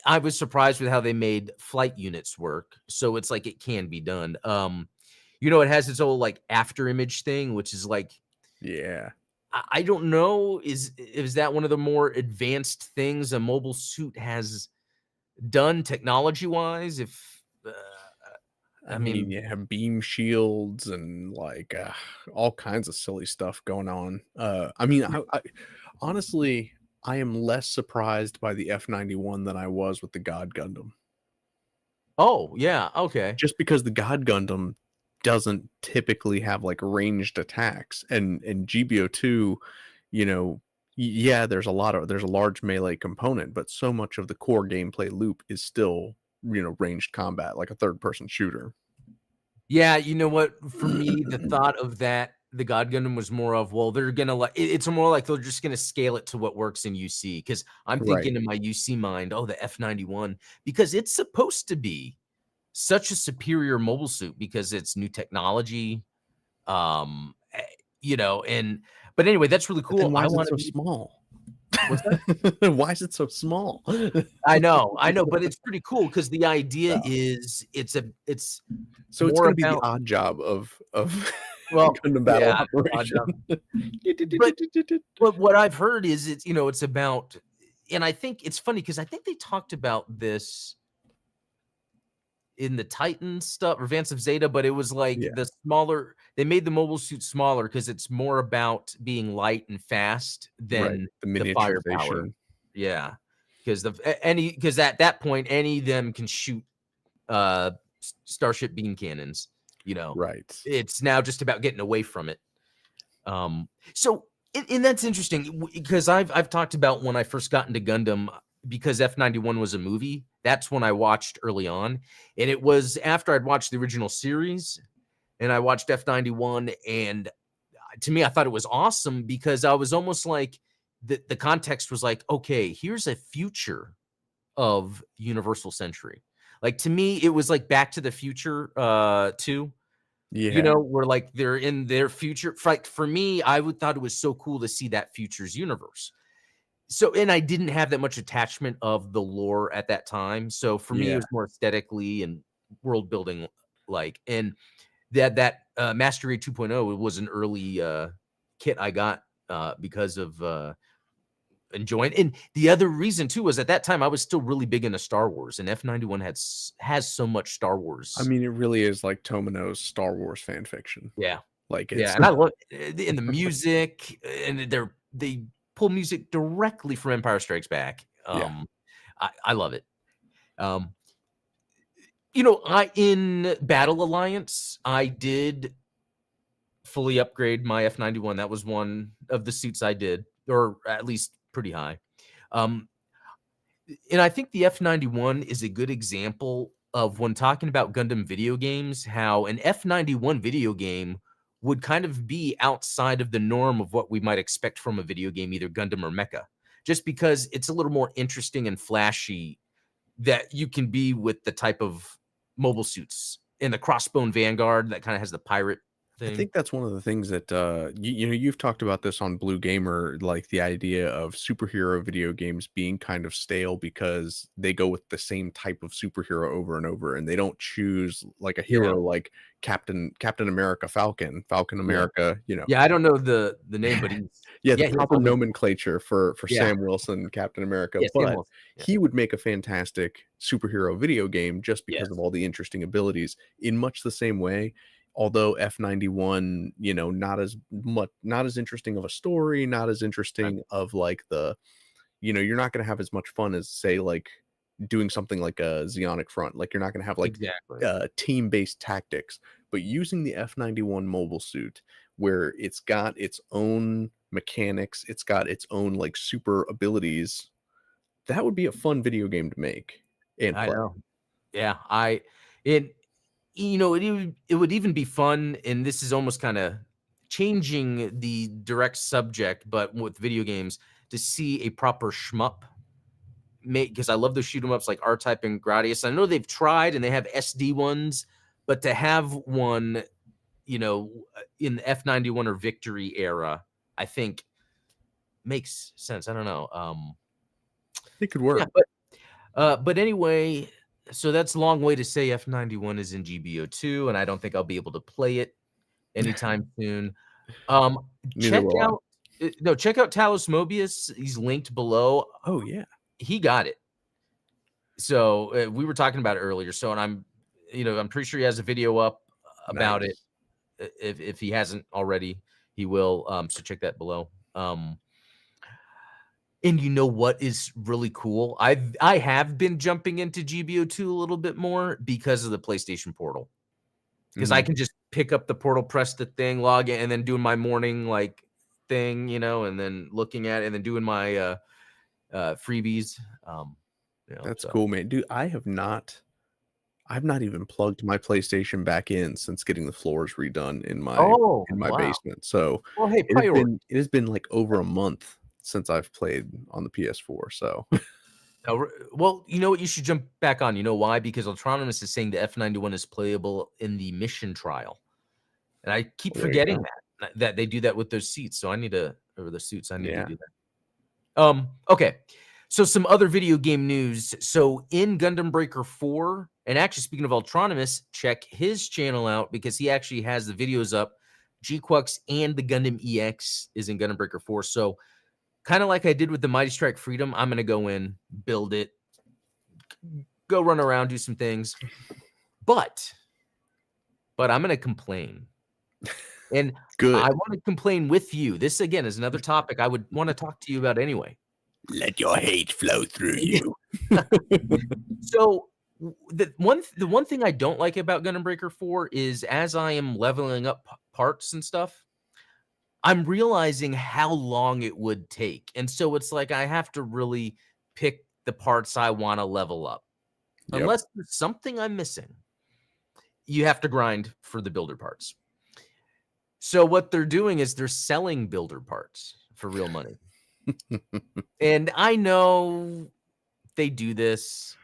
I was surprised with how they made flight units work. So it's like it can be done. It has its old like after image thing, which is like Yeah. I don't know, is that one of the more advanced things a mobile suit has done technology-wise? If, I I mean, mean, yeah, beam shields and like all kinds of silly stuff going on. I mean, I honestly, I am less surprised by the F91 than I was with the God Gundam, oh, yeah, okay. just because the God Gundam doesn't typically have like ranged attacks, and GBO2, you know, yeah, there's a large melee component, but so much of the core gameplay loop is still ranged combat, like a third person shooter. Yeah, you know what? For me, the thought of that, the God Gundam was more of, well, they're gonna it's more like they're just gonna scale it to what works in UC. Because I'm Right. thinking in my UC mind, oh, the F91, because it's supposed to be such a superior mobile suit because it's new technology. Um, eh, and but anyway, that's really But then cool. why I is it wanna so be small? what's that? Why is it so small? I know, but it's pretty cool because the idea Yeah. is it's So it's more gonna be the about odd job of Well, Gundam Battle yeah, Operation. but what I've heard is it's about, and I think it's funny because I think they talked about this in the Titan stuff, Advance of Zeta, but it was like Yeah, they made the mobile suit smaller because it's more about being light and fast right. than The the firepower. miniaturization. Yeah, because at that point, any of them can shoot starship beam cannons. Right. It's now just about getting away from it. So and that's interesting because I've talked about when I first got into Gundam, because F91 was a movie. That's when I watched early on, and it was after I'd watched the original series and I watched F91, and to me I thought it was awesome because I was almost like the context was like, okay, here's a future of Universal Century. Like, to me it was like Back to the Future 2. Yeah. Where like they're in their future. Like, for me, I would thought it was so cool to see that future's universe. So, and I didn't have that much attachment of the lore at that time. So for me, it Yeah. was more aesthetically and world building, and that Master Grade 2.0 was an early kit I got because of enjoying. And the other reason too was at that time I was still really big into Star Wars, and F91 has so much Star I Wars. mean, it really is like Tomino's Star Wars fan fiction. Yeah. Like Yeah, it's and I love in the music, and they pull music directly from Empire Strikes Back. yeah. I love it. Um, I in Battle Alliance, I did fully upgrade my F91. That was one of the suits I did, or at least pretty high. Um, and I think the F91 is a good example of, when talking about Gundam video games, how an F91 video game would kind of be outside of the norm of what we might expect from a video game, either Gundam or Mecha, just because it's a little more interesting and flashy that you can be with the type of mobile suits. In the Crossbone Vanguard, that kind of has the pirate I thing. think that's one of the things that you've talked about this on Blue Gamer, like the idea of superhero video games being kind of stale because they go with the same type of superhero over and over, and they don't choose like a Yeah, hero like Captain America, Falcon yeah, America, yeah. I don't know the name, but Yeah, the he has proper all these. nomenclature for Yeah, Sam Wilson, Captain America, yeah, Sam but Wilson. Yeah. he would make a fantastic superhero video game just because of Yes. all the interesting abilities. In much the same way, although F91, not as interesting of a story, not as Right. interesting of like you're not going to have as much fun as, say, like doing something like a Zeonic Front. Like, you're not going to have like Exactly. team-based tactics, but using the F91 mobile suit where it's got its own mechanics, it's got its own like super abilities, that would be a fun video game to make and I play. know. Yeah, it it would even be fun, and this is almost kind of changing the direct subject, but with video games, to see a proper shmup make, because I love those shoot 'em ups like R-Type and Gradius. I know they've tried and they have SD ones, but to have one, in the F91 or Victory era, I think makes sense. I don't know. It could Yeah, work. but anyway, so that's a long way to say F91 is in GBO2, and I don't think I'll be able to play it anytime soon. Um, Neither check will I. out no, check out Talos Mobius. He's linked below. Oh yeah. He got it. So we were talking about it earlier. So, and I'm pretty sure he has a video up about it. Nice. If he hasn't already, he will. So check that below. And you know what is really cool? I have been jumping into GBO2 a little bit more because of the PlayStation Portal. Because I Mhm. can just pick up the portal, press the thing, log in, and then doing my morning thing, and then looking at it, and then doing my freebies. That's So cool, man. Dude, I've not even plugged my PlayStation back in since getting the floors redone in my oh wow. basement. So Well, hey, it has priority. been like over a month since I've played on the PS4. So Well, you know what? You should jump back on. You know why? Because Autonomous is saying the F91 is playable in the mission trial, and I keep there you forgetting go. that they do that with those seats. So I need to, or the suits. I need to Yeah. do that. Okay. So some other video game news. So in Gundam Breaker 4, and actually speaking of Autonomous, check his channel out because he actually has the videos up GQucks and the Gundam EX is in Gundam Breaker 4. So kind of like I did with the Mighty Strike Freedom, I'm going to go in, build it, go run around, do some things. But I'm going to complain. And Good. I want to complain with you. This, again, is another topic I would want to talk to you about anyway. Let your hate flow through you. So the one thing I don't like about Gundam Breaker 4 is as I am leveling up parts and stuff, I'm realizing how long it would take. And so it's like I have to really pick the parts I want to level up. Yep. Unless there's something I'm missing, you have to grind for the builder parts. So what they're doing is they're selling builder parts for real money. And I know they do this.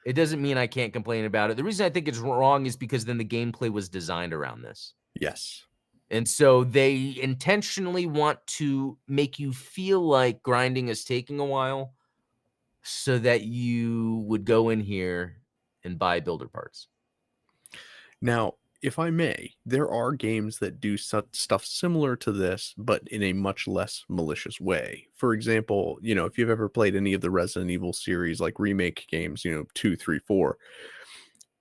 It doesn't mean I can't complain about it. The reason I think it's wrong is because then the gameplay was designed around this. Yes. And so they intentionally want to make you feel like grinding is taking a while so that you would go in here and buy builder parts. Now, if I may, there are games that do such stuff similar to this, but in a much less malicious way. For example, if you've ever played any of the Resident Evil series, like remake games, 2, 3, 4,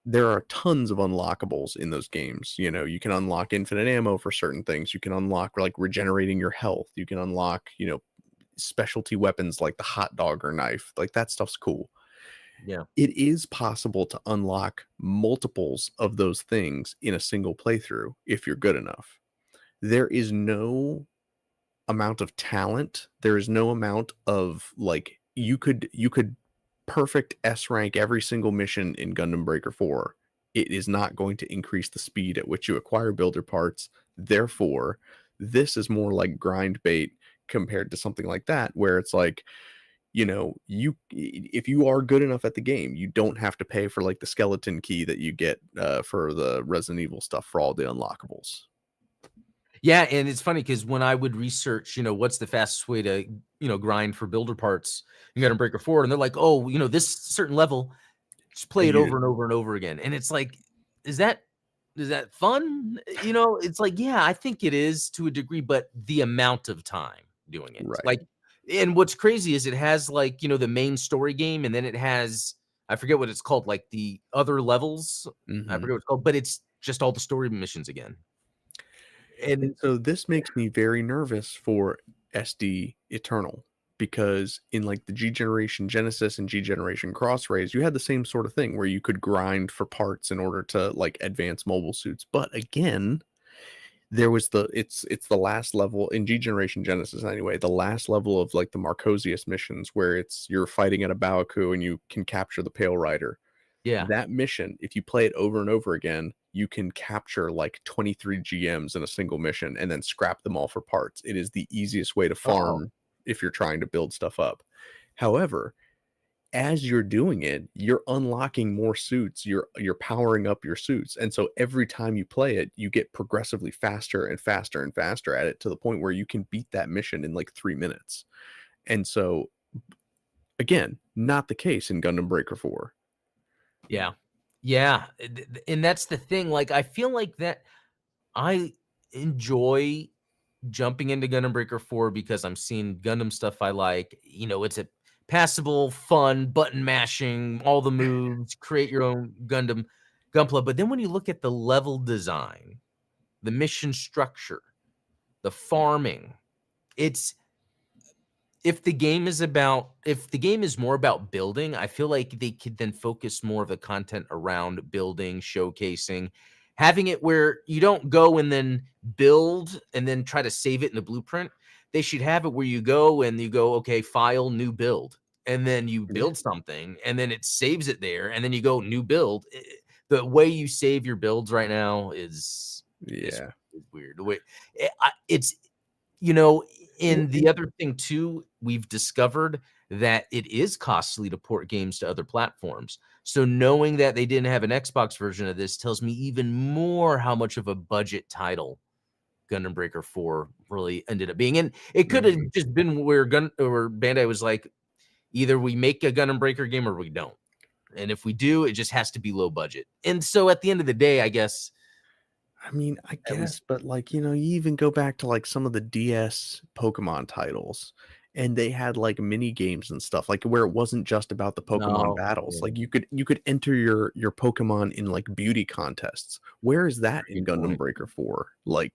there are tons of unlockables in those games. You can unlock infinite ammo for certain things. You can unlock like regenerating your health. You can unlock, specialty weapons like the hot dog or knife. Like that stuff's cool. Yeah. It is possible to unlock multiples of those things in a single playthrough if you're good enough. There is no amount of talent. There is no amount of like you could perfect S rank every single mission in Gundam Breaker 4. It is not going to increase the speed at which you acquire builder parts. Therefore, this is more like grind bait compared to something like that, where it's like, if you are good enough at the game, you don't have to pay for like the skeleton key that you get for the Resident Evil stuff for all the unlockables. Yeah, and it's funny because when I would research, what's the fastest way to, grind for builder parts, you got to Breaker 4, and they're like, oh, this certain level, just play it over and over and over again. And it's like, is that fun? It's like, yeah, I think it is to a degree, but the amount of time doing it, Right. like, and what's crazy is it has like, the main story game, and then it has, I forget what it's called, like the other levels. Mm-hmm. I forget what it's called, but it's just all the story missions again. And so this makes me very nervous for SD Eternal, because in like the G Generation Genesis and G Generation Cross Rays, you had the same sort of thing where you could grind for parts in order to like advance mobile suits. But again, there was it's the last level in G Generation Genesis anyway, the last level of like the Marcosius missions where you're fighting at a Baoku and you can capture the Pale Rider. Yeah. That mission, if you play it over and over again, you can capture like 23 GMs in a single mission and then scrap them all for parts. It is the easiest way to farm if you're trying to build stuff up. However, as you're doing it, you're unlocking more suits, you're powering up your suits. And so every time you play it, you get progressively faster and faster and faster at it, to the point where you can beat that mission in like 3 minutes. And so again, not the case in Gundam Breaker 4. Yeah. Yeah. And that's the thing. Like, I feel like that I enjoy jumping into Gundam Breaker 4 because I'm seeing Gundam stuff I like. It's a passable, fun, button mashing, all the moves, create your own Gundam Gunpla. But then when you look at the level design, the mission structure, the farming, if the game is more about building, I feel like they could then focus more of the content around building, showcasing, having it where you don't go and then build and then try to save it in the blueprint. They should have it where you go and you go, okay, file, new build, and then you build something and then it saves it there, and then you go new build. The way you save your builds right now is weird. The way it's and the other thing too, we've discovered that it is costly to port games to other platforms. So knowing that they didn't have an Xbox version of this tells me even more how much of a budget title Gundam Breaker 4 really ended up being. And it could have just been where Bandai was like, either we make a Gundam Breaker game or we don't. And if we do, it just has to be low budget. And so at the end of the day, I guess I mean, I At guess, least but, like, you even go back to, like, some of the DS Pokemon titles, and they had, like, mini games and stuff, like, where it wasn't just about the Pokemon no. battles, Yeah, like, you could enter your Pokemon in, like, beauty contests. Where is that in good Gundam point. Breaker 4? Like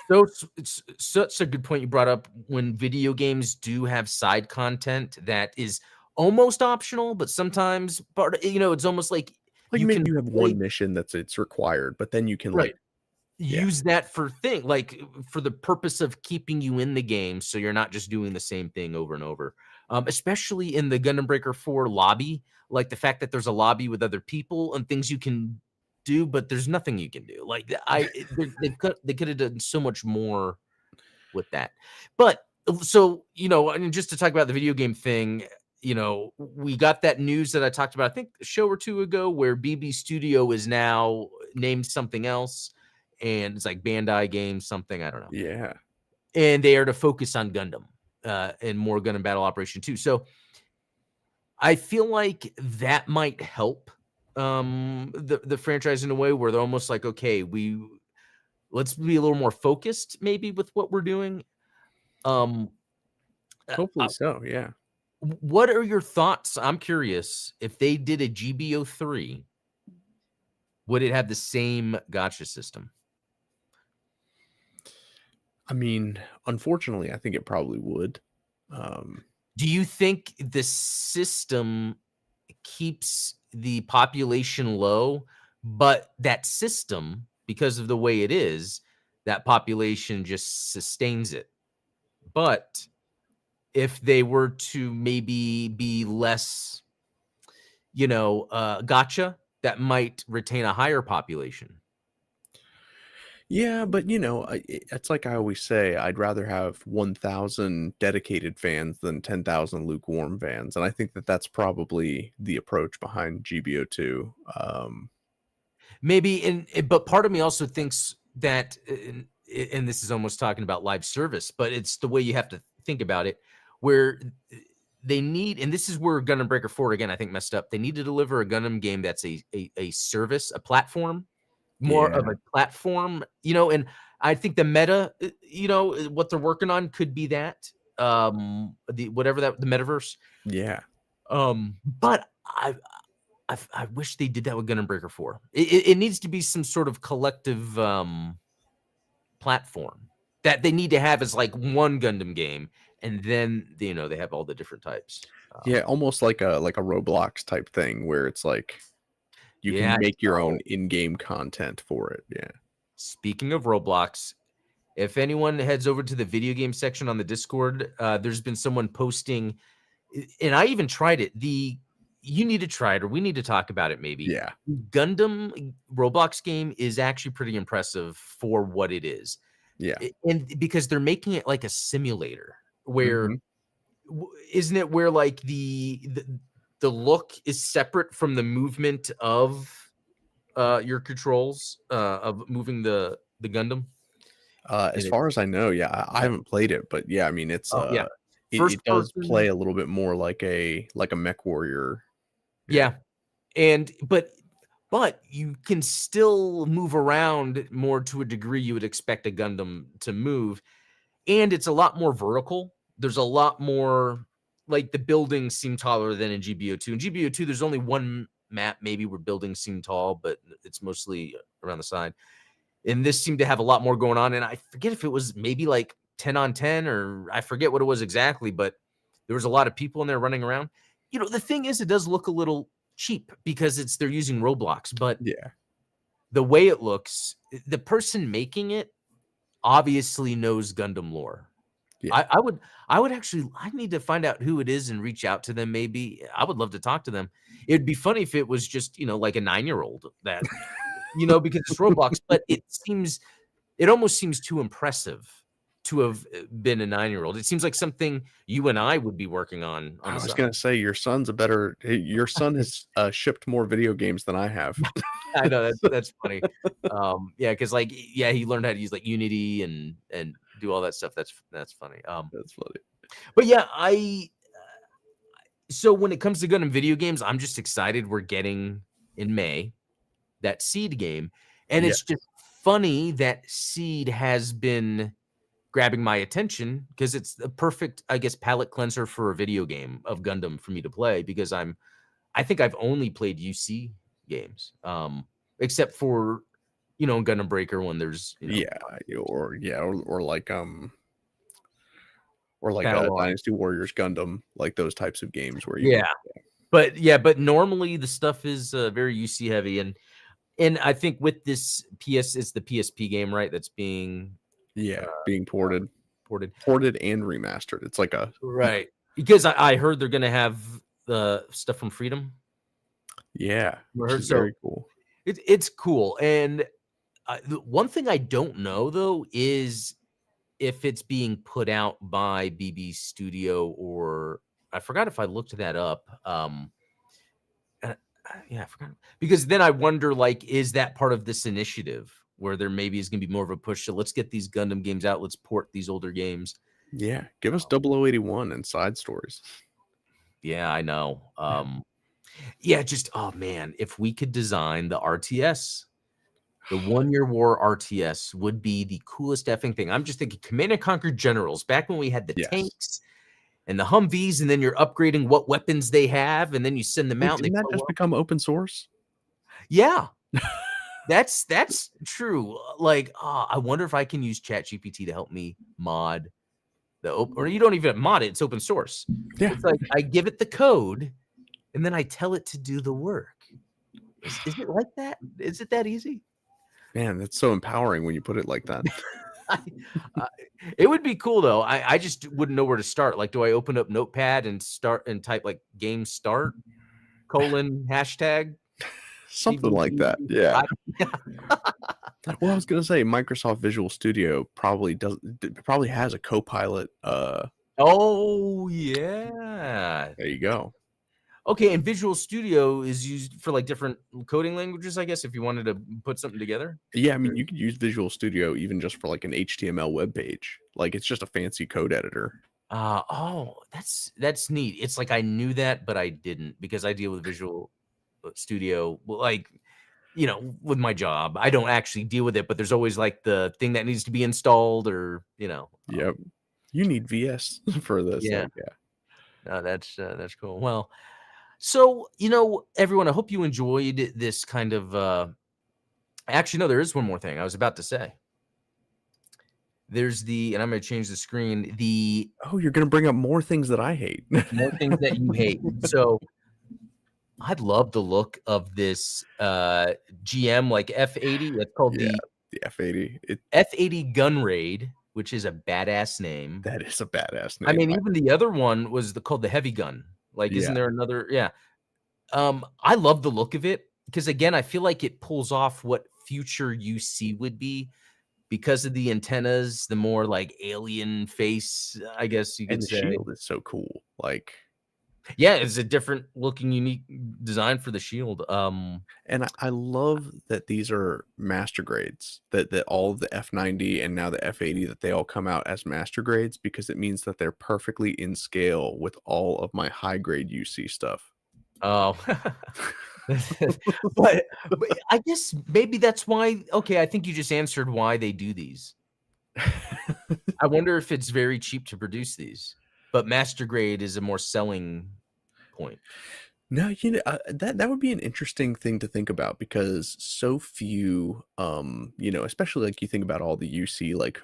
So it's such a good point you brought up when video games do have side content that is almost optional, but sometimes it's almost like you maybe can you have play one mission it's required, but then you can, right. like yeah. Use that for the purpose of keeping you in the game, so you're not just doing the same thing over and over. Especially in the Gundam Breaker 4 lobby, like the fact that there's a lobby with other people and things you can do, but there's nothing you can do. Like they could have done so much more with that. But so, I mean, just to talk about the video game thing, we got that news that I talked about, I think a show or two ago, where BB Studio is now named something else. And it's like Bandai Games, something, I don't know. Yeah. And they are to focus on Gundam and more Gundam Battle Operation 2. So I feel like that might help the franchise in a way where they're almost like, okay, let's be a little more focused maybe with what we're doing. Um, Hopefully so, yeah. What are your thoughts? I'm curious if they did a GBO3, would it have the same gotcha system? I mean, unfortunately, I think it probably would. Um, Do you think the system keeps the population low, but that system, because of the way it is, that population just sustains it? But if they were to maybe be less, gotcha, that might retain a higher population. yeah, but, it's like I always say, I'd rather have 1,000 dedicated fans than 10,000 lukewarm fans, and I think that that's probably the approach behind GBO2. Maybe, but part of me also thinks that, and this is almost talking about live service, but it's the way you have to think about it, where they need, and this is where Gundam Breaker 4 again, I think messed up. They need to deliver a Gundam game that's a service, a platform, more of Yeah, a platform, and I think the meta, what they're working on could be that, the whatever that the metaverse. yeah. But I wish they did that with Gundam Breaker 4. It needs to be some sort of collective platform that they need to have as like one Gundam game, and then they have all the different types. Yeah, almost like a Roblox type thing where it's like you Yeah. can make your own So in-game content for it, yeah. speaking of Roblox, if anyone heads over to the video game section on the Discord, there's been someone posting, and I even tried it. You need to try it, or we need to talk about it maybe. Yeah, Gundam Roblox game is actually pretty impressive for what it is. yeah. And because they're making it like a simulator where Mhm. isn't it where like the look is separate from the movement of your controls of moving the Gundam? As And far it's as I know, yeah, I yeah. haven't played it, but yeah, I mean, Oh yeah. it First does play person. a little bit more like a Mech Warrior. Yeah, Yeah. And but you can still move around more to a degree you would expect a Gundam to move, and it's a lot more vertical. There's a lot more, like, the buildings seem taller than in GBO2. In GBO2, there's only one map maybe where buildings seem tall, but it's mostly around the side. And this seemed to have a lot more going on, and I forget if it was maybe like 10 on 10, or I forget what it was exactly, but there was a lot of people in there running around. The thing is, it does look a little cheap because they're using Roblox, but yeah, the way it looks, the person making it obviously knows Gundam lore. yeah. I would actually, I need to find out who it is and reach out to them. Maybe I would love to talk to them. It'd be funny if it was just, like a 9-year-old that, because it's Roblox, but it almost seems too impressive to have been a 9-year-old. It seems like something you and I would be working on I the was side. gonna say your son has, shipped more video games than I have. I know that's funny. Yeah, because like, yeah, he learned how to use like Unity and do all that stuff. That's funny. That's funny. But yeah, so when it comes to Gundam video games, I'm just excited we're getting in May that Seed game, and it's just Yes. funny that Seed has been grabbing my attention because it's the perfect, I guess, palate cleanser for a video game of Gundam for me to play because I think I've only played UC games, except for, Gundam Breaker when there's, or like Battle Line. Dynasty Warriors Gundam, like those types of games where you Yeah. But normally the stuff is very UC heavy, and I think with this it's the PSP game, right? That's being being ported ported, and remastered. It's like a right? Because I heard they're gonna have the stuff from Freedom. which is So very cool. it's cool. And the one thing I don't know though is if it's being put out by BB Studio, or I forgot if I looked that up. Yeah, I forgot, because then I wonder, like, is that part of this initiative where there maybe is going to be more of a push to let's get these Gundam games out, let's port these older games. Yeah, give us 0081 and side stories. Yeah, I know. Yeah, just oh man, if we could design the RTS, the 1 Year War RTS would be the coolest effing thing. I'm just thinking Command and Conquer Generals back when we had the Yes. tanks and the Humvees, and then you're upgrading what weapons they have, and then you send them out. Didn't that just become open source? Yeah, that's true. Like, I wonder if I can use ChatGPT to help me mod or you don't even mod it; it's open source. Yeah, It's like I give it the code, and then I tell it to do the work. Is it like that? Is it that easy? man, that's so empowering when you put it like that. It would be cool though. I just wouldn't know where to start. Like, do I open up Notepad and start and type like game start #? Something like that. Yeah. Well, I was gonna say Microsoft Visual Studio probably has a Copilot. Oh yeah. There you go. Okay, and Visual Studio is used for like different coding languages, I guess, if you wanted to put something together. Yeah, I mean, you could use Visual Studio even just for like an HTML web page. Like it's just a fancy code editor. Oh, that's neat. It's like I knew that, but I didn't because I deal with Visual Studio, like, with my job. I don't actually deal with it, but there's always like the thing that needs to be installed, or Yep. You need VS for this. yeah. Like, yeah. No, that's cool. Well, so everyone, I hope you enjoyed this kind of. Actually, no, there is one more thing I was about to say. There's and I'm going to change the screen. Oh, you're gonna bring up more things that I hate. More things that you hate. So I'd love the look of this GM like F80. It's called the F80. F80 Gun Raid, which is a badass name. That is a badass name. I mean, even the other one was called the Heavy Gun. Like, isn't there another? Yeah. I love the look of it because, again, I feel like it pulls off what future UC would be because of the antennas, the more like alien face, I guess you could say. And the shield is so cool. Like, yeah, it's a different looking, unique design for the shield. And I love that these are master grades, that all of the F90 and now the F80, that they all come out as master grades, because it means that they're perfectly in scale with all of my high grade UC stuff. Oh, but I guess maybe that's why. Okay, I think you just answered why they do these. I wonder if it's very cheap to produce these, but master grade is a more selling point. No, that would be an interesting thing to think about, because so few, especially like you think about all the UC like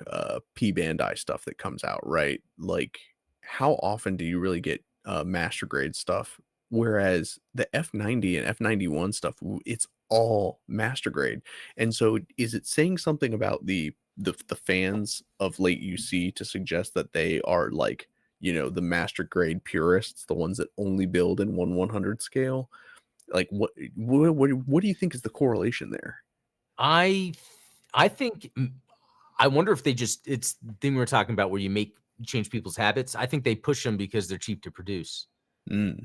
P Bandai stuff that comes out, right? Like, how often do you really get master grade stuff? Whereas the F90 and F91 stuff, it's all master grade. And so is it saying something about the fans of late UC to suggest that they are like, the master grade purists, the ones that only build in 1/100 scale? Like, what do you think is the correlation there? I think, I wonder if it's the thing we were talking about where you change people's habits. I think they push them because they're cheap to produce. Here's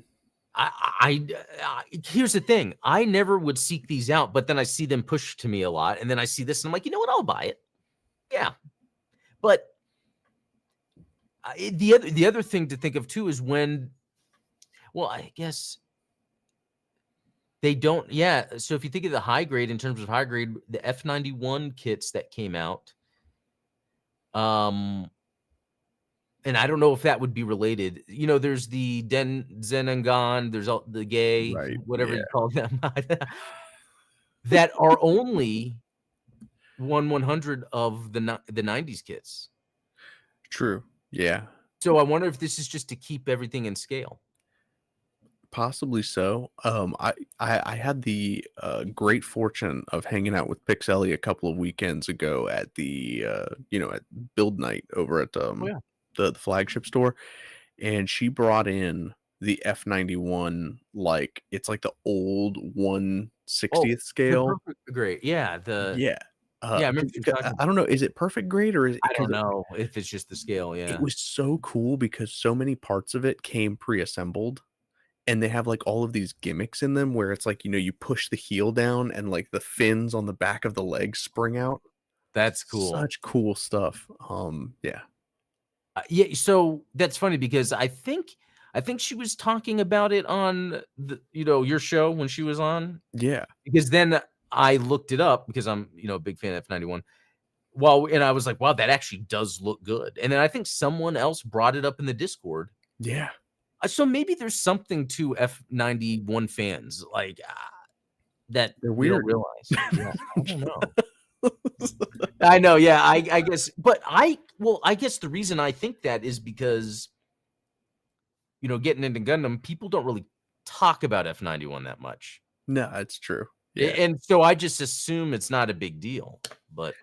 the thing. I never would seek these out, but then I see them pushed to me a lot. And then I see this and I'm like, you know what? I'll buy it. Yeah. But the other thing to think of too is I guess They don't, yeah. So if you think of the high grade, in terms of high grade, the F91 kits that came out, and I don't know if that would be related. You know, there's the Zenangan, there's all the gay, Right. whatever Yeah. you call them, that are only 1/100 of the 90s kits. True. Yeah. So I wonder if this is just to keep everything in scale. Possibly so. I had the great fortune of hanging out with Pixelly a couple of weekends ago at the at Build Night over at Oh, yeah. the flagship store, and she brought in the F91, like it's like the old Oh, 1/60th the scale. perfect grade. Yeah, Yeah. yeah, I remember what you're talking I about. don't know, is it perfect grade or is it I don't because know if it's just the scale, it yeah. was so cool because so many parts of it came pre-assembled. And they have, like, all of these gimmicks in them where it's like, you push the heel down and, like, the fins on the back of the legs spring out. That's cool. Such cool stuff. Yeah. Yeah, so that's funny because I think she was talking about it on your show when she was on, Yeah. because then I looked it up because I'm, a big fan of F91. And I was like, "Wow, that actually does look good." And then I think someone else brought it up in the Discord. Yeah. So maybe there's something to F91 fans, like, that They're we don't weird. realize. Yeah, I don't know. I know, yeah, I guess, but I guess the reason I think that is because, getting into Gundam, people don't really talk about F91 that much. No, it's true. A Yeah. and so I just assume it's not a big deal, but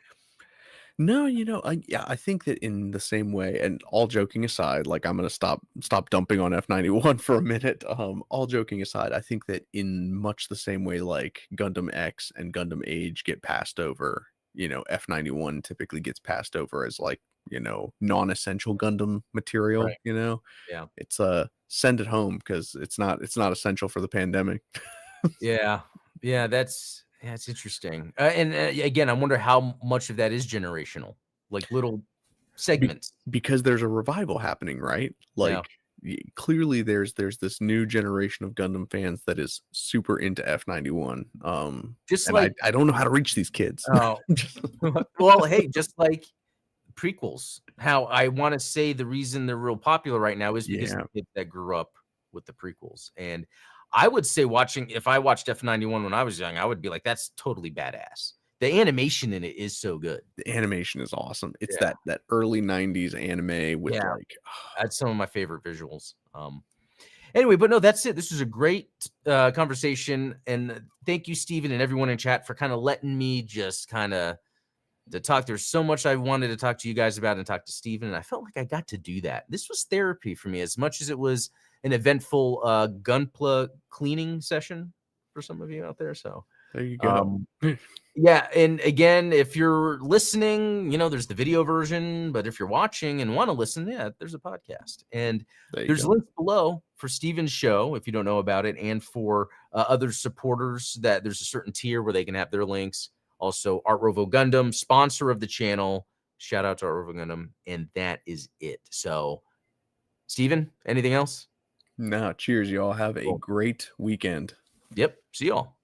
No, I think that in the same way, and all joking aside, like I'm gonna stop dumping on F91 for a minute. All joking aside, I think that in much the same way like Gundam X and Gundam Age get passed over, F91 typically gets passed over as like, non-essential Gundam material, right, yeah. It's send it home because it's not essential for the pandemic. Yeah. Yeah, it's interesting. And again, I wonder how much of that is generational, like little Be segments. because there's a revival happening, right? Yeah. Like, clearly there's this new generation of Gundam fans that is super into F91, Just and I like I don't know how to reach these kids. oh, Just well, hey, just like prequels, how I wanna say the reason they're real popular right now is because Yeah, the kids that grew up with the prequels, and I would say if I watched F91 when I was young, I would be like, "That's totally badass." The animation in it is so good. the animation is awesome. It's Yeah. that early '90s anime with, Yeah, like that's some of my favorite visuals. Anyway, but no, that's it. This was a great conversation, and thank you, Steven, and everyone in chat for kind of letting me just kind of to talk. There's so much I wanted to talk to you guys about and talk to Steven, and I felt like I got to do that. This was therapy for me as much as it was an eventful gunpla cleaning session for some of you out there. So, there you go. um, yeah, and again, if you're listening, there's the video version, but if you're watching and want to listen, yeah, there's a podcast. And There you there's go. links below for Steven's show if you don't know about it, and for other supporters that there's a certain tier where they can have their links. Also, Art Rovo Gundam, sponsor of the channel. Shout out to Art Rovo Gundam. And that is it. So, Steven, anything else? No, cheers, y'all. Have a Cool. great weekend. Yep. See y'all.